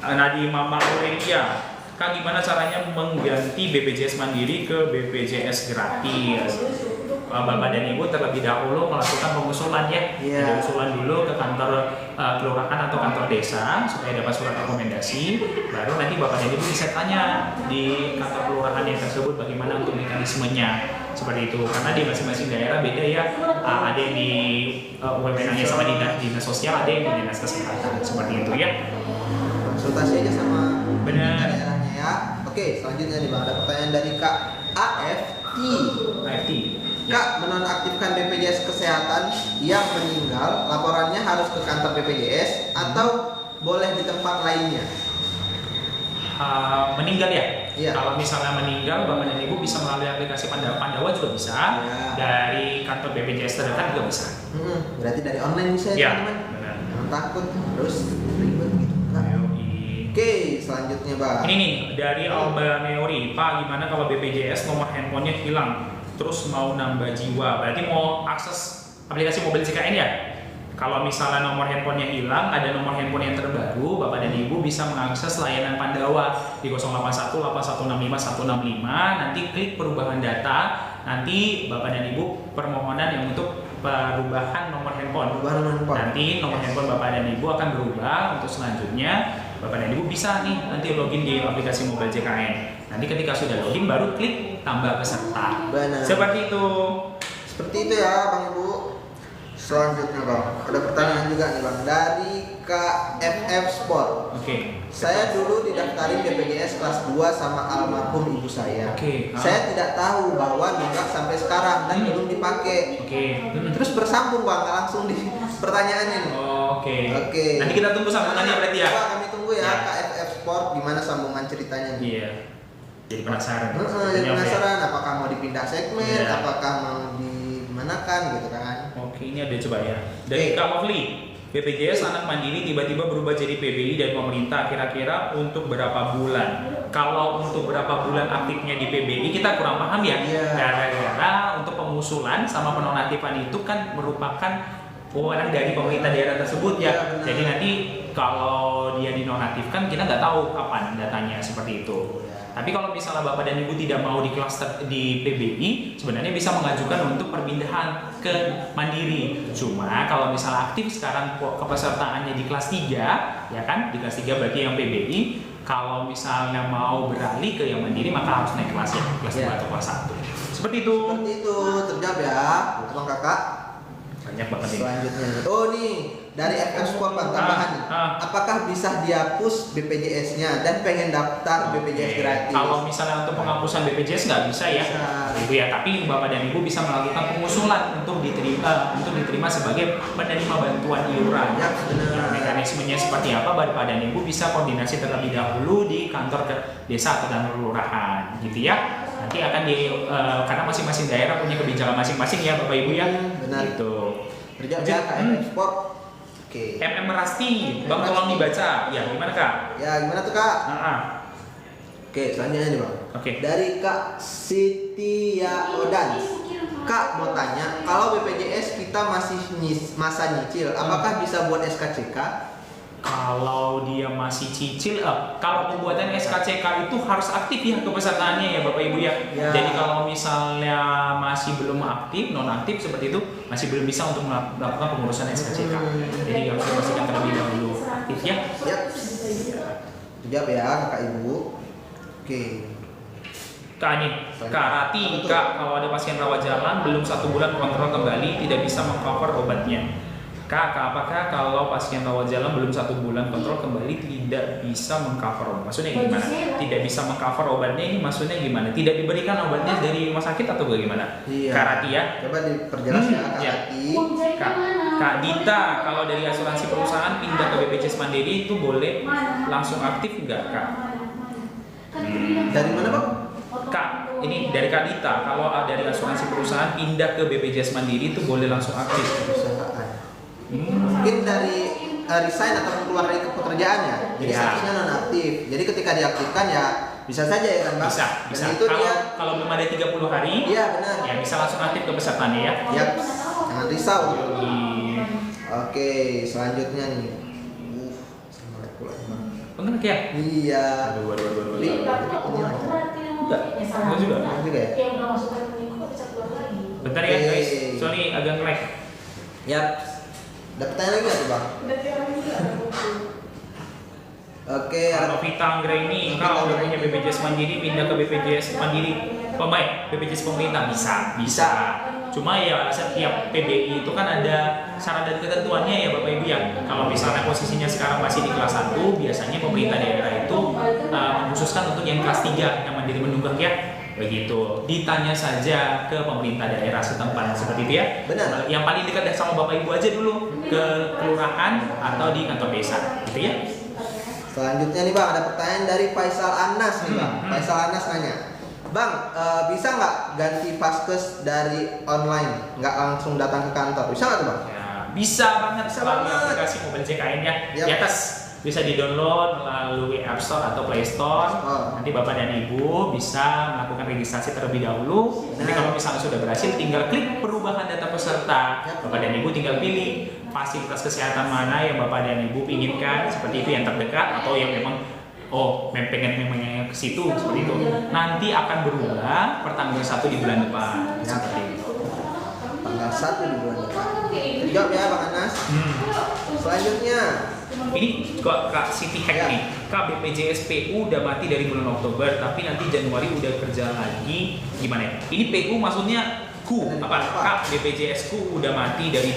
Nadi Mama Aurelia, Kak gimana caranya mengganti BPJS Mandiri ke BPJS gratis? Bapak dan Ibu terlebih dahulu melakukan pengusulan ya. Iya. Ada usulan dulu ke kantor kelurahan atau kantor desa supaya dapat surat rekomendasi. Baru nanti Bapak dan Ibu bisa tanya di kantor kelurahan yang tersebut bagaimana untuk mekanismenya. Seperti itu. Karena di masing-masing daerah beda ya. Ada yang di wewenangnya sama dinas sosial, ada yang di dinas kesehatan. Seperti itu ya. konsultasi aja sama Benar. daerahnya ya. Oke, selanjutnya nih Bang, ada pertanyaan dari Kak AFT. AFT. Kak, menonaktifkan BPJS Kesehatan yang meninggal, laporannya harus ke kantor BPJS atau boleh di tempat lainnya? Meninggal ya? Iya. Kalau misalnya meninggal, Bapak dan Ibu bisa melalui aplikasi Pandawa juga bisa. Iya. Dari kantor BPJS terdekat juga bisa. Berarti dari online bisa ya Ya, teman-teman? benar. Jangan takut, terus ribet gitu. Nah. Yoi. Oke, selanjutnya Bang. Ini nih dari Alba Neori, Pak gimana kalau BPJS nomor handphonenya hilang, terus mau nambah jiwa, berarti mau akses aplikasi mobil JKN ya? Kalau misalnya nomor handphonenya hilang, ada nomor handphone yang terbaru, Bapak dan Ibu bisa mengakses layanan Pandawa di 081 8165 165, nanti klik perubahan data, nanti Bapak dan Ibu permohonan yang untuk perubahan nomor handphone. Perubahan nomor handphone. Nanti nomor handphone Bapak dan Ibu akan berubah untuk selanjutnya Bapak dan Ibu bisa nih nanti login di aplikasi Mobile JKN. Nanti ketika sudah login baru klik tambah peserta. Benar. Seperti itu. Seperti itu ya Bang Ibu. Selanjutnya Bang, ada pertanyaan juga nih Bang dari KFF Sport. Oke. Saya dulu didaftarin BPJS kelas 2 sama almarhum ibu saya. Oke. Saya tidak tahu bahwa nunggak sampai sekarang dan belum dipakai. Oke. Terus bersambung Bang, langsung di pertanyaannya nih. Oke. Oke. Nanti kita tunggu sambungannya berarti ya. Coba kami tunggu ya, Ya. KFF Sport gimana sambungan ceritanya nih. Iya. Jadi penasaran. Jadi Sepertinya apa ya? penasaran apakah mau dipindah segmen, Iya. apakah mau dimanakan gitu kan. Oke, ini ada coba ya. Dari Kak Mofli, BPJS anak mandiri tiba-tiba berubah jadi PBI dari pemerintah kira-kira untuk berapa bulan? Kalau untuk berapa bulan aktifnya di PBI kita kurang paham ya. Iya. Gara-gara untuk pengusulan sama penonaktifan itu kan merupakan wewenang dari pemerintah daerah tersebut ya. Iya, benar. Jadi nanti kalau dia dinonaktifkan kita nggak tahu kapan datanya seperti itu. Tapi kalau misalnya Bapak dan Ibu tidak mau di klaster di PBI, sebenarnya bisa mengajukan untuk perpindahan ke Mandiri. Cuma kalau misalnya aktif sekarang kepesertaannya di kelas 3, ya kan? Di kelas 3 berarti yang PBI. Kalau misalnya mau beralih ke yang Mandiri maka harus naik kelas ya, kelas 2 Ya. atau kelas 1. Seperti itu. Seperti itu, terjawab ya, Bang Kakak. Banyak banget ini. Selanjutnya nih. Oh nih, dari FF Sport Bang, tambahan nih. Apakah bisa dihapus BPJS-nya dan pengen daftar BPJS gratis? Kalau misalnya untuk penghapusan BPJS nggak bisa ya, Ibu ya. Tapi Bapak dan Ibu bisa melakukan pengusulan untuk diterima sebagai penerima bantuan iuran. Ya, benar. Mekanismenya seperti apa? Bapak dan Ibu bisa koordinasi terlebih dahulu di kantor desa atau kantor kelurahan, gitu ya. Nanti akan karena masing-masing daerah punya kebijakan masing-masing ya Bapak Ibu ya. Benar. Gitu. Terjawab ya Kak, FF Sport. Oke. MM Rasti, Bang tolong dibaca. Ya, gimana Kak? Ya, gimana tuh Kak? Oke, selanjutnya nih Bang. Oke. Dari Kak Sitia Odans. Kak mau tanya, kalau BPJS kita masih masa nyicil, apakah bisa buat SKCK? Kalau dia masih cicil, kalau pembuatan SKCK itu harus aktif ya kepesertaannya ya Bapak Ibu ya. Ya. Jadi kalau misalnya masih belum aktif, non-aktif seperti itu, masih belum bisa untuk melakukan pengurusan SKCK. Jadi harus dipastikan terlebih dahulu aktif ya. Yap. Jawab ya Kakak Ibu. Oke. Kak nih, Kak Rati, Kak kalau ada pasien rawat jalan belum 1 bulan kontrol kembali tidak bisa mengcover obatnya. Kak, apakah kalau pasien rawat jalan belum 1 bulan kontrol kembali tidak bisa mengcover obat? Maksudnya gimana? Tidak bisa mengcover obatnya ini maksudnya gimana? Tidak diberikan obatnya dari rumah sakit atau bagaimana? Iya. Kak Rati ya? Coba diperjelas ya Kak ya. Rati. Kak Dita, kalau dari asuransi perusahaan pindah ke BPJS Mandiri itu boleh langsung aktif nggak Kak? Dari mana Bang? Kak, ini dari Kak Dita, kalau dari asuransi perusahaan pindah ke BPJS Mandiri itu boleh langsung aktif? Mungkin dari resign atau keluar dari pekerjaan ya. Jadi Ya. statusnya nonaktif. Jadi ketika diaktifkan ya bisa saja ya kan Bang? Bisa. Dan itu Kalau dia. kalau belum ada 30 hari, Iya benar. ya bisa langsung aktif ke pesertanya ya. Yap. Jangan risau. Iya. Oke, selanjutnya nih. Sama pula Bang. Bener ya? Iya. Aduh. Ini Enggak juga. Enggak juga ya? Bentar ya guys, soalnya agak nge-lag. Yap. Ada pertanyaan lagi nggak tuh Bang? Oke, Kalau Vita Anggraini, kalau punya BPJS Mandiri pindah ke BPJS Mandiri BPJS pemerintah bisa. Cuma ya setiap PBI itu kan ada syarat dan ketentuannya ya Bapak Ibu ya. Kalau misalnya posisinya sekarang masih di kelas 1, biasanya pemerintah daerah itu mengkhususkan untuk yang kelas 3 yang mandiri menunggak ya. Begitu. Ditanya saja ke pemerintah daerah setempat seperti itu ya. Benar. Yang paling dekat sama Bapak Ibu aja dulu ke kelurahan atau di kantor desa, gitu ya. selanjutnya nih Bang, ada pertanyaan dari Faisal Anas nih Bang. Faisal Anas nanya, Bang, bisa nggak ganti vaskes dari online, nggak langsung datang ke kantor? Bisa nggak tuh Bang? Ya, bisa banget melalui aplikasi Mobile JKN ya. Yap. Di atas bisa di-download melalui App Store atau Play Store. Nanti Bapak dan Ibu bisa melakukan registrasi terlebih dahulu. Nanti kalau misalnya sudah berhasil, tinggal klik perubahan data peserta. Bapak dan Ibu tinggal pilih fasilitas kesehatan mana yang Bapak dan Ibu inginkan, seperti itu yang terdekat atau yang memang pengen ke situ seperti itu. Nanti akan berubah pertanggal 1 di bulan depan. Seperti itu. Tanggal 1 di bulan depan. Terjawab ya Bang Anas. Selanjutnya, Ini Kak Siti Hack nih, Kak BPJS PU udah mati dari bulan Oktober, tapi nanti Januari udah kerja lagi, gimana ya? Ini PU maksudnya Kak BPJS ku udah mati dari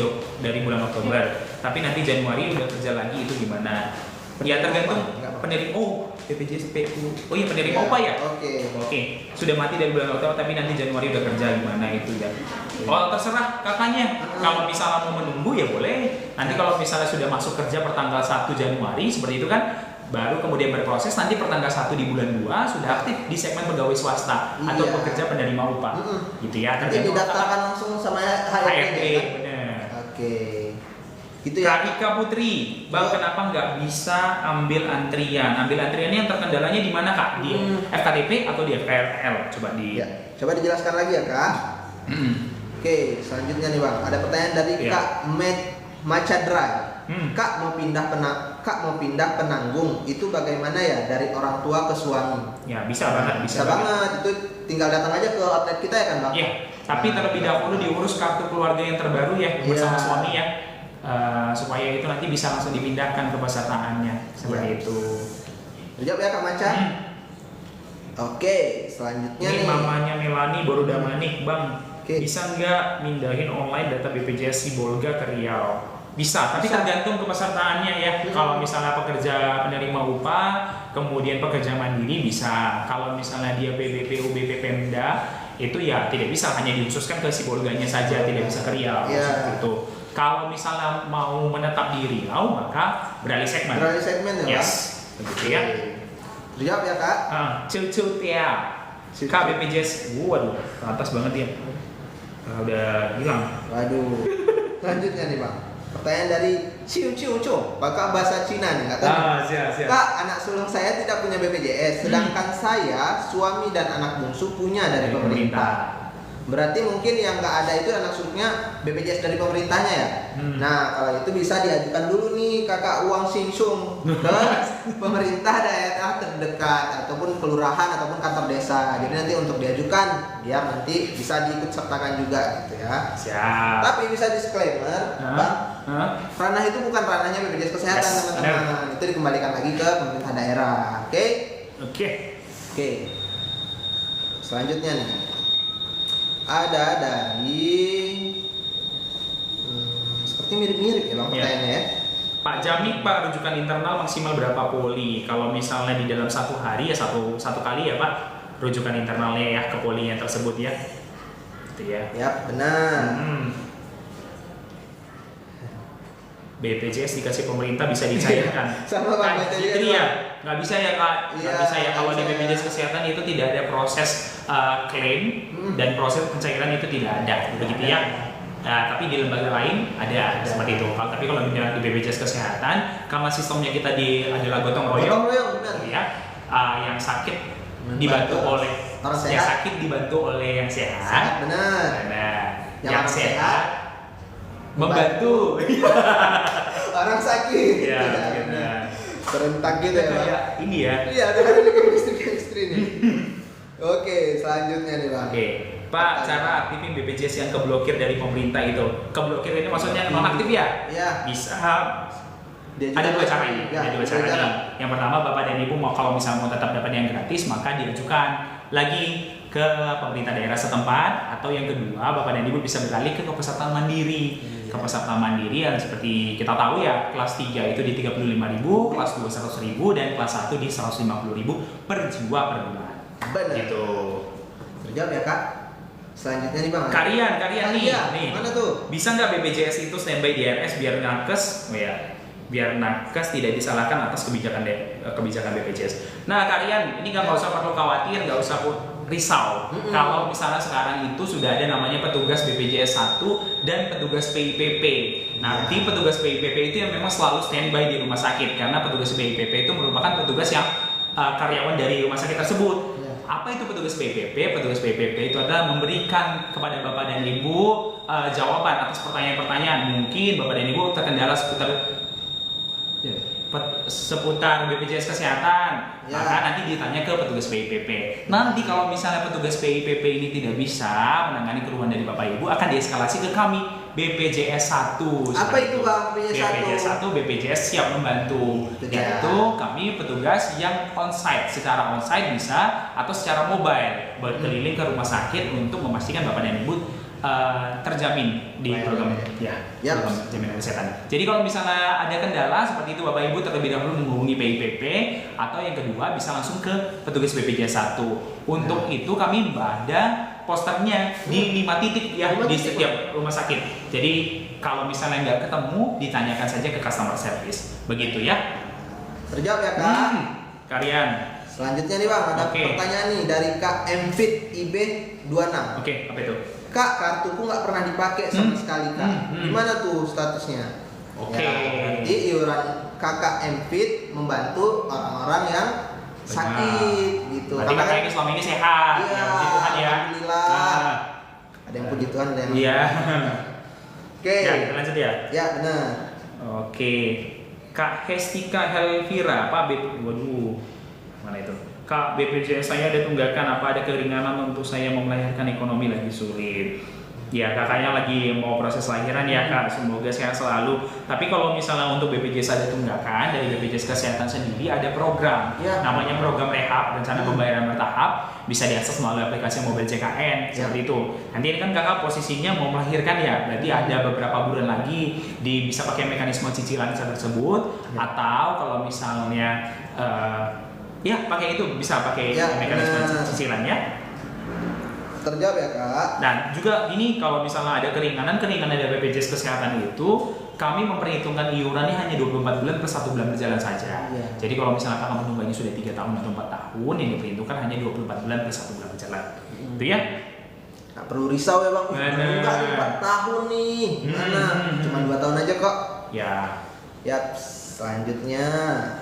bulan Oktober, tapi nanti Januari udah kerja lagi, itu gimana? Ya tergantung penerima BPJS PU. Oh iya penerima upah ya? Oke. Sudah mati dari bulan Oktober tapi nanti Januari udah kerja, gimana itu ya? Oh terserah kakaknya. Kalau misalnya mau menunggu ya boleh. Nanti kalau misalnya sudah masuk kerja pertanggal 1 Januari seperti itu kan, baru kemudian berproses nanti pertanggal 1 di bulan 2 sudah aktif di segmen pegawai swasta atau pekerja penerima upah. Gitu ya. Nanti didaftarkan langsung sama HRD. Benar. Oke. Gitu ya. Kak Ika Putri, Bang kenapa nggak bisa ambil antrian? Ambil antriannya yang terkendalanya di mana Kak? Di FKTP atau di FKRL? Coba Coba dijelaskan lagi ya Kak. Oke, selanjutnya nih Bang, ada pertanyaan dari Kak Macadrai. Kak mau pindah penanggung, itu bagaimana ya dari orang tua ke suami? Ya bisa banget, Bisa banget. Itu tinggal datang aja ke outlet kita ya kan Bang? Iya. Tapi terlebih dahulu diurus kartu keluarga yang terbaru ya bersama suami ya. Supaya itu nanti bisa langsung dipindahkan ke pesertaannya seperti itu. Terjawab ya Kak Maca. Oke, selanjutnya Ini nih. mamanya Melani baru udah manik Bang. Oke. Bisa nggak mindahin online data BPJS Sibolga ke Riau? Bisa, tapi Bisa. tergantung kepesertaannya ya. Kalau misalnya pekerja penerima upah, kemudian pekerja mandiri bisa. Kalau misalnya dia PBPU, BP Pemda, itu ya tidak bisa, hanya dikhususkan ke Sibolganya saja, tidak bisa ke Riau. Iya. Seperti itu. Kalau misalnya mau menetap di Riau, maka beralih segmen. Beralih segmen ya, Pak? Yes, begitu ya. Dijawab ya, Kak? Ciu-ciu Tia. Kak BPJS, waduh, ke atas banget dia. Udah hilang. Waduh. Selanjutnya nih, Bang. Pertanyaan dari Ciu Ciu Ciu, pakai bahasa Cina nih katanya. Siap. Kak, anak sulung saya tidak punya BPJS, sedangkan saya, suami dan anak bungsu punya dari pemerintah. Berarti mungkin yang nggak ada itu anak sulungnya BPJS dari pemerintahnya ya. Nah, kalau itu bisa diajukan dulu nih kakak uang singsung ke pemerintah daerah terdekat ataupun kelurahan ataupun kantor desa. Jadi nanti untuk diajukan biar nanti bisa diikut sertakan juga gitu ya. Siap. Tapi bisa disclaimer, Bang, ranah itu bukan ranahnya BPJS Kesehatan, Yes, teman-teman. Itu dikembalikan lagi ke pemerintah daerah. Oke? Oke. Selanjutnya nih. Ada dari seperti mirip-mirip ya Bang pertanyaannya ya. Pak Jamik, Pak, rujukan internal maksimal berapa poli? Kalau misalnya di dalam satu hari ya satu kali ya Pak, rujukan internalnya ya ke polinya tersebut ya. Gitu ya. Ya, benar. BPJS dikasih pemerintah bisa dicairkan. Sama Bang, Nah, BPJS, gitu ya. Nggak bisa ya Kak, nggak Iya, bisa ya. Kalau di nggak bisa BPJS ya. Kesehatan itu tidak ada proses klaim dan proses pencairan itu tidak ada, begitu ya. Nah, tapi di lembaga lain ada seperti itu. Tapi kalau di BPJS Kesehatan, karena sistemnya kita adalah gotong royong, Gotong royong, benar. ya, yang sakit dibantu oleh orang yang sehat. sakit dibantu oleh yang sehat. Sehat, benar. Nah, Yang yang orang sehat sehat membantu. Orang sakit. Ya, Ya, benar. Serentak gitu ya, Bang. Kayak ini ya. Iya, ada chemistry nih. Oke, selanjutnya nih, Bang. Oke, Pak, cara aktifin BPJS yang keblokir dari pemerintah itu. Keblokir ini maksudnya nonaktif ya? Iya. Bisa. Dia juga Ada dua cara ya, ini. Ada dua cara nih. Yang pertama, Bapak dan Ibu mau kalau misalnya mau tetap dapat yang gratis, maka diajukan lagi ke pemerintah daerah setempat. Atau yang kedua, Bapak dan Ibu bisa beralih ke kepesertaan mandiri. Kepesertaan mandiri yang seperti kita tahu ya, kelas 3 itu di 35.000, kelas 2 100.000, dan kelas 1 di 150.000 per jiwa per bulan. Benar. Gitu. Terjawab ya, Kak? Selanjutnya nih, Bang. Kalian nih, Iya, nih. mana tuh? Bisa nggak BPJS itu standby di RS biar nakes, biar nakes tidak disalahkan atas kebijakan BPJS. Nah, kalian ini nggak usah perlu khawatir, nggak usah risau. Kalau misalnya sekarang itu sudah ada namanya petugas BPJS 1 dan petugas PIPP. Nanti petugas PIPP itu yang memang selalu standby di rumah sakit karena petugas PIPP itu merupakan petugas yang karyawan dari rumah sakit tersebut. Apa itu petugas PPP? Petugas PPP itu adalah memberikan kepada Bapak dan Ibu jawaban atas pertanyaan-pertanyaan. Mungkin Bapak dan Ibu terkendala seputar BPJS Kesehatan, maka nanti ditanya ke petugas PIPP. Nanti kalau misalnya petugas PIPP ini tidak bisa menangani keluhan dari Bapak Ibu, akan dieskalasi ke kami BPJS 1. Apa itu Bang BPJS 1? BPJS siap membantu. Yaitu kami petugas yang onsite, secara onsite bisa atau secara mobile berkeliling ke rumah sakit untuk memastikan Bapak dan Ibu terjamin di program program jaminan kesehatan. Jadi kalau misalnya ada kendala seperti itu, Bapak Ibu terlebih dahulu menghubungi PIPP atau yang kedua bisa langsung ke petugas BPJS 1. Untuk itu kami ada posternya di 5 titik ya di setiap rumah sakit. Jadi kalau misalnya nggak ketemu, ditanyakan saja ke customer service. Begitu ya. Terjawab ya, Kak? Kalian. Selanjutnya nih Bang, ada pertanyaan nih dari Kak MFit IB26. Oke, apa itu? Kak, kartuku nggak pernah dipakai sama sekali, Kak. Gimana tuh statusnya? Oke. Ya, berarti iuran kakak MFit membantu orang-orang yang sakit gitu. Berarti kakak ini selama ini sehat. Iya, Ya, puji Tuhan ya. Alhamdulillah. Ada yang puji Tuhan, ada yang iya. Oke. Ya, kita lanjut ya. Ya, benar. Oke. Kak Hestika Helvira, Pak waduh. Mana itu? Kak, BPJS saya ada tunggakan, apa ada keringanan untuk saya mau melahirkan, ekonomi lagi sulit. Ya, kakaknya lagi mau proses lahiran ya kak, semoga sehat selalu. Tapi kalau misalnya untuk BPJS ada tunggakan, dari BPJS Kesehatan sendiri ada program, Ya. namanya program rehab, rencana pembayaran bertahap, bisa diakses melalui aplikasi mobil JKN, seperti itu. Nanti ini kan kakak posisinya mau melahirkan ya, berarti ada beberapa bulan lagi bisa pakai mekanisme cicilan tersebut, atau kalau misalnya ya pakai itu, bisa pakai mekanisme cicilannya. Terjawab ya kak. Dan juga ini kalau misalnya ada keringanan dari BPJS Kesehatan itu, kami memperhitungkan iurannya hanya 24 bulan plus 1 bulan berjalan saja. Jadi kalau misalnya kakak menunggangnya sudah 3 tahun atau 4 tahun, yang diperhitungkan hanya 24 bulan plus 1 bulan berjalan. Itu ya. Nggak perlu risau ya bang. Enggak 4 tahun nih. Gimana? Cuma 2 tahun aja kok. Ya. Yap, selanjutnya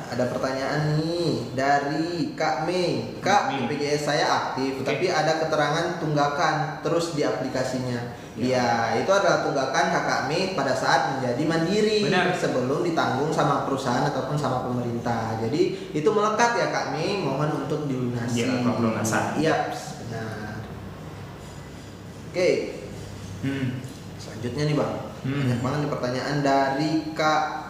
ada pertanyaan nih dari Kak Mei. Kak, BPJS saya aktif, tapi ada keterangan tunggakan terus di aplikasinya. Ya, itu adalah tunggakan Kakak Mei pada saat menjadi mandiri. Benar. Sebelum ditanggung sama perusahaan ataupun sama pemerintah. Jadi itu melekat ya Kak Mei, mohon untuk dilunasi. Iya, pelunasan. Iya, benar. Oke. Selanjutnya nih bang, banyak banget nih pertanyaan dari Kak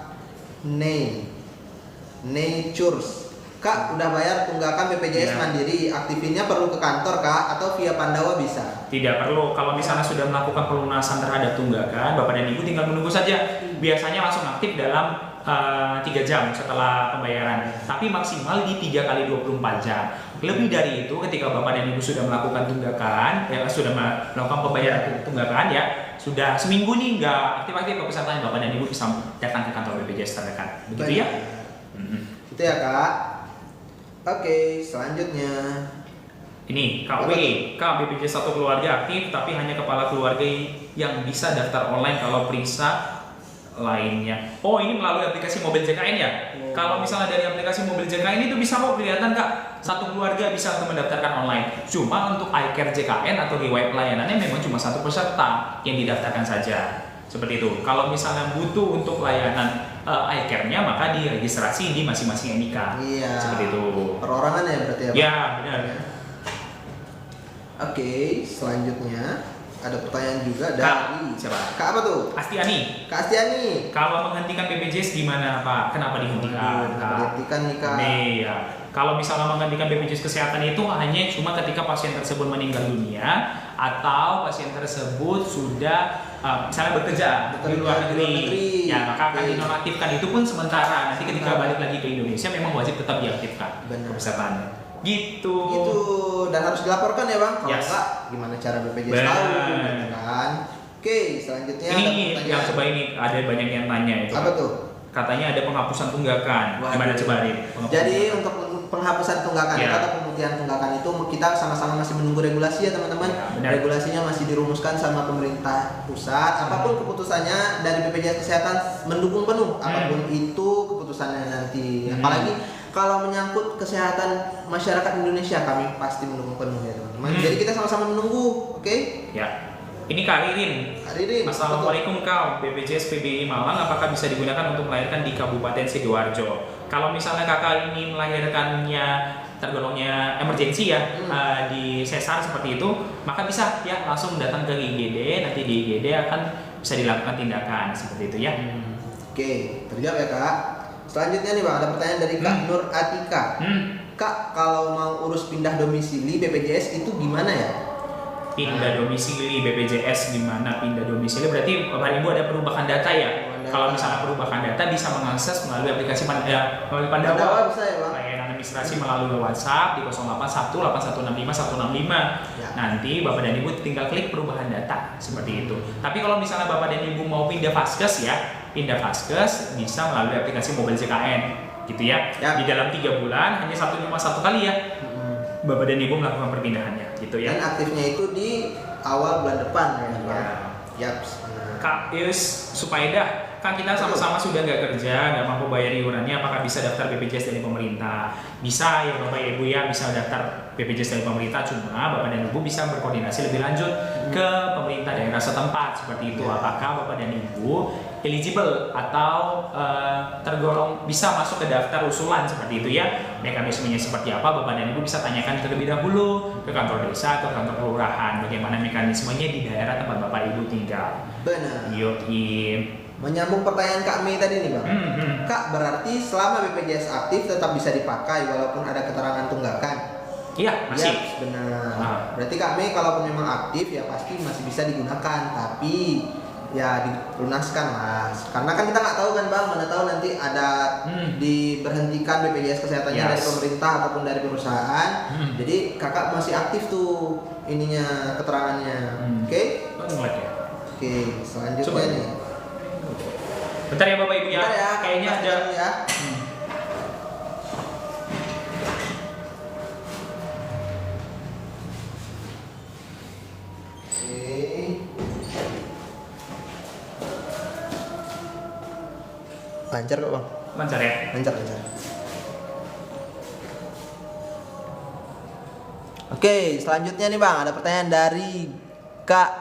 Natures. Kak, udah bayar tunggakan BPJS Mandiri, aktifinnya perlu ke kantor kak atau via Pandawa bisa? Tidak perlu. Kalau misalnya sudah melakukan pelunasan terhadap tunggakan, Bapak dan Ibu tinggal menunggu saja. Biasanya langsung aktif dalam 3 jam setelah pembayaran. Tapi maksimal di 3 kali 24 jam. Lebih dari itu, ketika Bapak dan Ibu sudah melakukan tunggakan, sudah melakukan pembayaran tunggakan ya, sudah seminggu nih nggak aktif-aktif kepesertaan, Bapak dan Ibu bisa datang ke kantor BPJS terdekat. Begitu ya? Itu ya kak. Oke, selanjutnya ini KW, BPJS satu keluarga aktif, tapi hanya kepala keluarga yang bisa daftar online kalau periksa lainnya. Oh, ini melalui aplikasi mobil JKN ya? Kalau misalnya dari aplikasi mobil JKN itu bisa kok kelihatan kak, satu keluarga bisa untuk mendaftarkan online. Cuma untuk iCare JKN atau GWI pelayanannya memang cuma 1 peserta yang didaftarkan saja. Seperti itu. Kalau misalnya butuh untuk layanan iCare-nya, maka diregistrasi di masing-masing NIK. Iya. Seperti itu. Perorangan ya berarti ya? Ya, benar. Oke, selanjutnya ada pertanyaan juga dari siapa? Kak apa tuh? Astiani. Kak Astiani. Kalau menghentikan BPJS gimana Pak? Kenapa dihentikan? Dihentikan nih Kak. Iya. Kalau misalnya menghentikan BPJS Kesehatan itu hanya cuma ketika pasien tersebut meninggal dunia atau pasien tersebut sudah misalnya bekerja di luar negeri. Ya, maka akan dinonaktifkan. Itu pun sementara. Nanti ketika balik lagi ke Indonesia memang wajib tetap diaktifkan kepesertaannya. Gitu. Dan harus dilaporkan ya bang. Kalau Yes. enggak, gimana cara BPJS tahu? Gitu kan. Oke, selanjutnya Ini ada pertanyaan. yang coba ini ada banyak yang tanya itu. Apa tuh? Katanya ada penghapusan tunggakan. Gimana coba Rin? Jadi untuk penghapusan tunggakan Ya. atau pemutihan tunggakan itu kita sama-sama masih menunggu regulasi ya teman-teman. Ya, benar. Regulasinya masih dirumuskan sama pemerintah pusat. Apapun keputusannya dari BPJS Kesehatan mendukung penuh. Apapun itu keputusannya nanti. Apalagi kalau menyangkut kesehatan masyarakat Indonesia, kami pasti mendukung penuh ya teman-teman. Jadi kita sama-sama menunggu, oke? Ya. Ini Kak Ririn. Kak Ririn. Assalamualaikum Kak, BPJS PBI Malang apakah bisa digunakan untuk melahirkan di Kabupaten Sidoarjo? Kalau misalnya kakak ini melahirkannya tergolongnya emergensi ya, di sesar seperti itu, maka bisa ya langsung datang ke IGD, nanti di IGD akan bisa dilakukan tindakan seperti itu ya. Oke, terjawab ya Kak. Selanjutnya nih Bang, ada pertanyaan dari Kak Nur Atika. Kak, kalau mau urus pindah domisili BPJS itu gimana ya? Pindah domisili BPJS gimana pindah domisili? Berarti Bapak Ibu ada perubahan data ya? Kalau misalnya perubahan data bisa mengakses melalui aplikasi melalui Pandawa. Pandawa bisa ya Bang? Layanan administrasi melalui WhatsApp di 0818165 165. Ya. Nanti Bapak dan Ibu tinggal klik perubahan data seperti itu. Tapi kalau misalnya Bapak dan Ibu mau pindah Vaskes ya, pindah Vaskes bisa melalui aplikasi mobil JKN gitu ya. Di dalam 3 bulan hanya 151 kali ya. Bapak dan Ibu melakukan perpindahannya gitu ya. Dan aktifnya itu di awal bulan depan ya Bang. Yap. Kak Ius Supaidah, kan kita sama-sama sudah nggak kerja, nggak mampu bayar iurannya, apakah bisa daftar BPJS dari pemerintah? Bisa ya Bapak Ibu ya, bisa daftar BPJS dari pemerintah, cuma Bapak dan Ibu bisa berkoordinasi lebih lanjut ke pemerintah daerah setempat seperti itu. Apakah Bapak dan Ibu eligible atau tergolong bisa masuk ke daftar usulan seperti itu ya. Mekanismenya seperti apa Bapak dan Ibu bisa tanyakan terlebih dahulu ke kantor desa atau kantor kelurahan bagaimana mekanismenya di daerah tempat Bapak Ibu tinggal. Benar. Yoi. Menyambung pertanyaan Kak Mei tadi nih Bang. Kak, berarti selama BPJS aktif tetap bisa dipakai walaupun ada keterangan tunggakan? Iya, masih. Ya, benar. Berarti Kak Mei kalaupun memang aktif ya pasti masih bisa digunakan, tapi ya dilunaskan lah. Karena kan kita nggak tahu kan Bang, mana tahu nanti ada diberhentikan BPJS kesehatannya dari pemerintah ataupun dari perusahaan. Jadi kakak masih aktif tuh ininya keterangannya. Oke? Oke, selanjutnya Coba. nih. Bentar ya Bapak Ibu ya. Bentar ya, Kayaknya Kak, ada. ya. Lancar kok Bang? Lancar ya. Lancar. Oke, selanjutnya nih Bang, ada pertanyaan dari Kak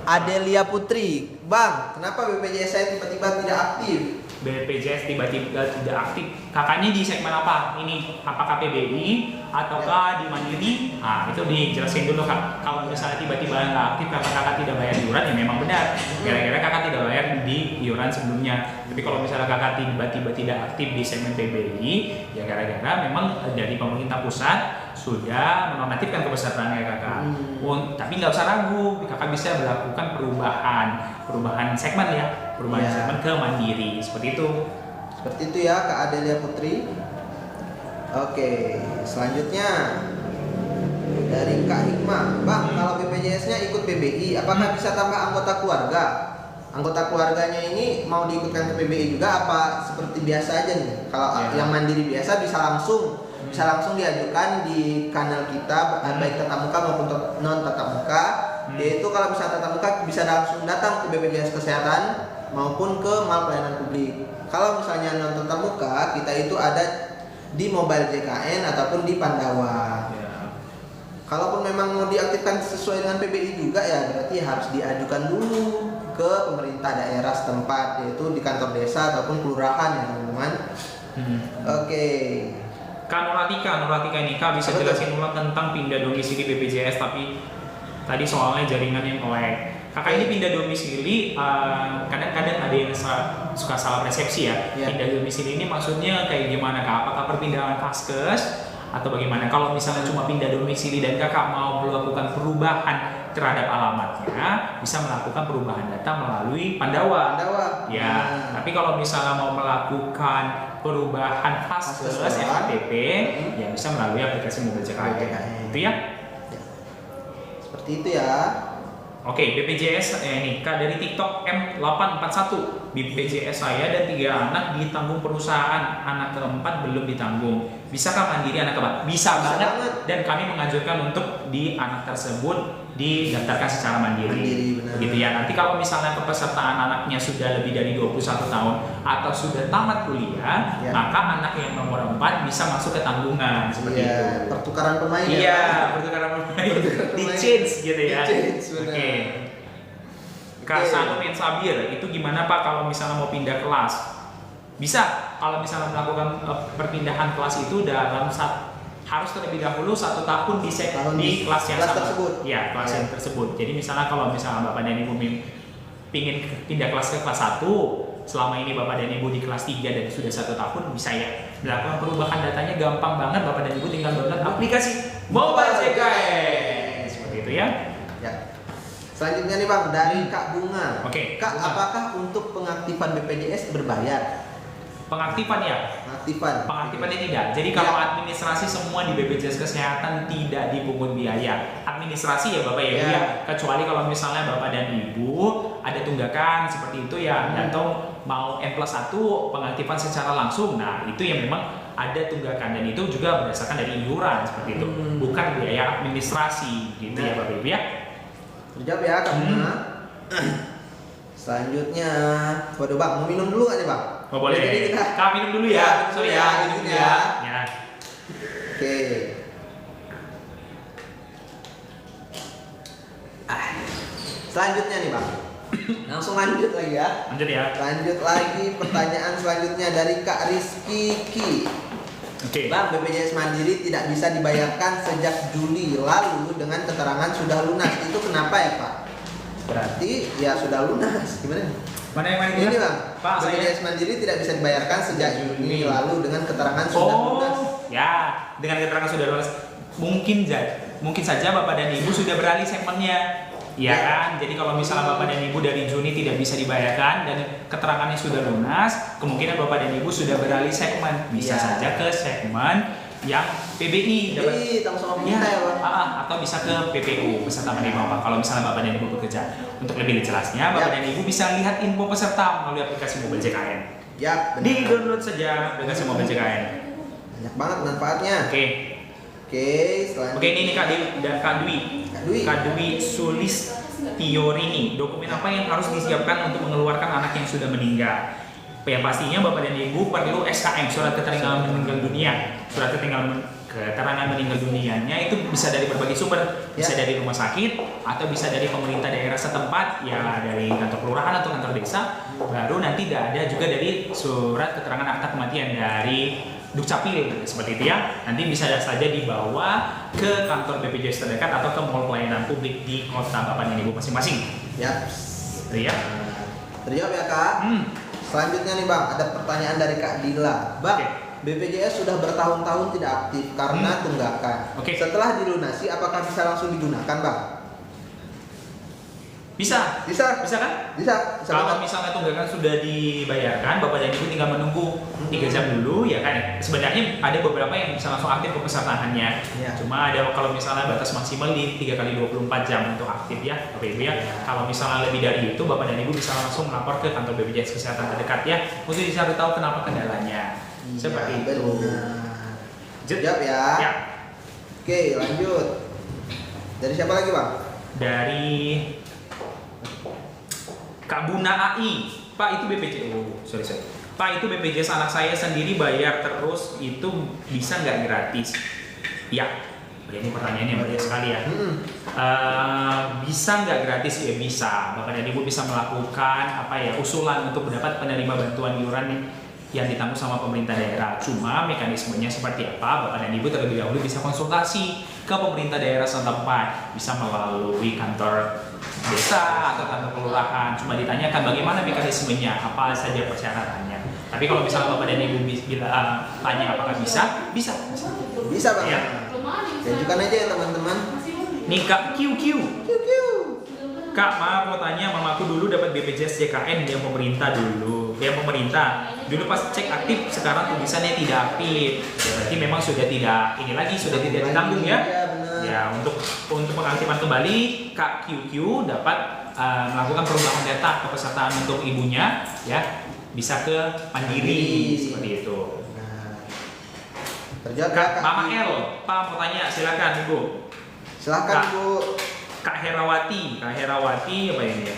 Adelia Putri. Bang, kenapa BPJS saya tiba-tiba tidak aktif? BPJS tiba-tiba tidak aktif. Kakaknya di segmen apa? Ini apakah PBI ataukah di Mandiri? Nah, itu dijelasin dulu Kak. Kalau misalnya tiba-tiba nggak aktif karena kakak tidak bayar iuran ya memang benar. Kira-kira kakak tidak bayar di iuran sebelumnya. Tapi kalau misalnya kakak tiba-tiba tidak aktif di segmen PBI, ya gara-gara memang dari pemerintah pusat sudah menonaktifkan kepesertaannya kakak. Tapi nggak usah ragu, kakak bisa melakukan perubahan segmen ya, segmen ke Mandiri seperti itu. Seperti itu ya Kak Adelia Putri. Oke, selanjutnya dari Kak Hikmah. Bang, kalau BPJS-nya ikut PBI, apakah bisa tambah anggota keluarga? Anggota keluarganya ini mau diikutkan ke PBI juga apa seperti biasa aja nih? Kalau yang Mandiri biasa bisa langsung diajukan di kanal kita baik tatap muka maupun non tatap muka. Yaitu kalau misalnya tatap muka bisa langsung datang ke BPJS Kesehatan maupun ke Mal Pelayanan Publik. Kalau misalnya non tatap muka, kita itu ada di Mobile JKN ataupun di Pandawa. Kalaupun memang mau diaktifkan sesuai dengan PBI juga ya berarti harus diajukan dulu ke pemerintah daerah setempat, yaitu di kantor desa ataupun kelurahan ya teman-teman. Oke. Kak Nuratika ini Kak bisa jelasin ulang tentang pindah domisili BPJS, tapi tadi soalnya jaringan yang melek. Kakak ini pindah domisili, kadang-kadang ada yang suka salah persepsi ya. Pindah domisili ini maksudnya kayak gimana Kak? Apakah perpindahan vaskes atau bagaimana? Kalau misalnya cuma pindah domisili dan kakak mau melakukan perubahan terhadap alamatnya, bisa melakukan perubahan data melalui Pandawa. Ya, tapi kalau misalnya mau melakukan perubahan vaskes FKTP, ya bisa melalui aplikasi Mobile JKN. Itu ya? Seperti itu ya. Oke, BPJS ini Kak dari TikTok M841. BPJS saya dan 3 anak ditanggung perusahaan, anak keempat belum ditanggung. Bisakah mandiri anak keempat? Bisa banget. Dan kami menganjurkan untuk di anak tersebut didaftarkan secara mandiri. Begitu ya. Nanti kalau misalnya kepesertaan anaknya sudah lebih dari 21 tahun atau sudah tamat kuliah, maka anak yang nomor 4 bisa masuk ke tanggungan seperti itu. Pertukaran pemain pertukaran pemain. Di change gitu ya. Oke. Kak Sanumin Sabir, itu gimana Pak kalau misalnya mau pindah kelas? Bisa, kalau misalnya melakukan perpindahan kelas itu dalam harus terlebih dahulu 1 tahun di kelas yang sama. Tersebut. Ya, kelas yang tersebut. Jadi misalnya kalau misalnya Bapak dan Ibu pingin pindah kelas ke kelas 1, selama ini Bapak dan Ibu di kelas 3 dan sudah 1 tahun, bisa ya melakukan perubahan datanya gampang banget. Bapak dan Ibu tinggal download aplikasi Mobile JKN. Seperti itu ya. Selanjutnya nih Bang, dari Kak Bunga. Oke. Kak, apakah untuk pengaktifan BPJS berbayar? Pengaktifan ya? Pengaktifannya tidak. Jadi kalau administrasi semua di BPJS Kesehatan tidak dipungut biaya. Administrasi ya Bapak ya, ya. Kecuali kalau misalnya Bapak dan Ibu ada tunggakan seperti itu ya, atau mau N+1 pengaktifan secara langsung. Nah, itu yang memang ada tunggakan dan itu juga berdasarkan dari iuran seperti itu. Bukan biaya administrasi gitu ya Bapak Ibu ya. Terjawab ya Kak Bunga. Selanjutnya, waduh Bang, mau minum dulu gak nih Bang? Oh boleh. Jadi kita Kak minum dulu ya. Sorry ya, minum dulu ya. Oke. Selanjutnya nih Bang. Langsung lanjut lagi ya. Lanjut ya. Lanjut lagi pertanyaan selanjutnya dari Kak Rizky Ki. Oke. Bang, BPJS Mandiri tidak bisa dibayarkan sejak Juli lalu dengan keterangan sudah lunas. Itu kenapa ya Pak? Berarti ya sudah lunas. Gimana? Mana yang mana Ini Bang, Pak, BPJS Mandiri tidak bisa dibayarkan sejak Juni lalu dengan keterangan sudah lunas. Ya, dengan keterangan sudah lunas. Mungkin saja Bapak dan Ibu sudah beralih segmennya. Iya kan? Jadi kalau misalnya Bapak dan Ibu dari Juni tidak bisa dibayarkan dan keterangannya sudah lunas, kemungkinan Bapak dan Ibu sudah beralih segmen. Bisa saja ke segmen yang PBI dapat tanggung sama pemerintah ya Bang. atau bisa ke PPU peserta menerima Pak. Kalau misalnya Bapak dan Ibu bekerja. Untuk lebih jelasnya, Bapak dan Ibu bisa lihat info peserta melalui aplikasi Mobil JKN. Ya, benar. Di-download saja aplikasi Mobil JKN. Banyak banget manfaatnya. Oke, selanjutnya. Oke, ini nih Kak Dwi. Kak Dwi Sulistiorini. Dokumen apa yang harus disiapkan untuk mengeluarkan anak yang sudah meninggal? Ya pastinya Bapak dan Ibu perlu SKM, surat keterangan meninggal dunia. Surat keterangan meninggal dunianya itu bisa dari berbagai sumber, bisa dari rumah sakit atau bisa dari pemerintah daerah setempat, ya dari kantor kelurahan atau kantor desa. Baru nanti ada juga dari surat keterangan akta kematian dari Dukcapil, seperti itu ya. Nanti bisa saja dibawa ke kantor BPJS terdekat atau ke mall pelayanan publik di kota Bapak dan Ibu masing-masing. Ya. Iya. Terjawab ya Kak. Selanjutnya nih Bang, ada pertanyaan dari Kak Dila. Bang, BPJS sudah bertahun-tahun tidak aktif karena tunggakan. Setelah dilunasi, apakah bisa langsung digunakan Bang? Bisa kan? Bisa. Kalau misalnya tunggakan sudah dibayarkan, Bapak dan Ibu tinggal menunggu 3 jam dulu, ya kan? Sebenarnya ada beberapa yang bisa langsung aktif kepesertaannya. Cuma ada kalau misalnya batas maksimal di 3 kali 24 jam untuk aktif ya, Bapak Ibu ya. Kalau misalnya lebih dari itu, Bapak dan Ibu bisa langsung melapor ke kantor BPJS Kesehatan terdekat ya, untuk dicari tahu kenapa kendalanya. Seperti itu. Jawab ya. Oke, lanjut. Dari siapa lagi Bang? Dari Kak Buna AI, Pak itu BPJS, Pak itu BPJS anak saya sendiri bayar terus itu bisa nggak gratis? Ya, ini pertanyaannya banyak sekali ya. Bisa nggak gratis? Ya bisa. Bapak dan Ibu bisa melakukan usulan untuk mendapat penerima bantuan iuran yang ditanggung sama pemerintah daerah. Cuma mekanismenya seperti apa? Bapak dan Ibu terlebih dahulu bisa konsultasi ke pemerintah daerah setempat, bisa melalui kantor desa atau kantor kelurahan. Cuma ditanyakan bagaimana mekanismenya, apa saja persyaratannya. Tapi kalau misalnya Bapak dan Ibu tanya apakah bisa Bang. Ya. Tunjukkan aja ya teman-teman. Nih Kak QQ. Kak, maaf mau tanya, mamaku dulu dapat BPJS JKN yang pemerintah dulu. Dulu pas cek aktif, sekarang tulisannya tidak aktif. Ya, berarti memang sudah tidak tidak ditanggung ya. Ya, untuk pengaktifan kembali Kak QQ dapat melakukan perubahan data kepesertaan untuk ibunya ya, bisa ke Mandiri seperti itu. Terjawab Kak Mama L, Pak mau tanya, silakan Ibu. Silakan Bu. Kak Herawati apa ini ya?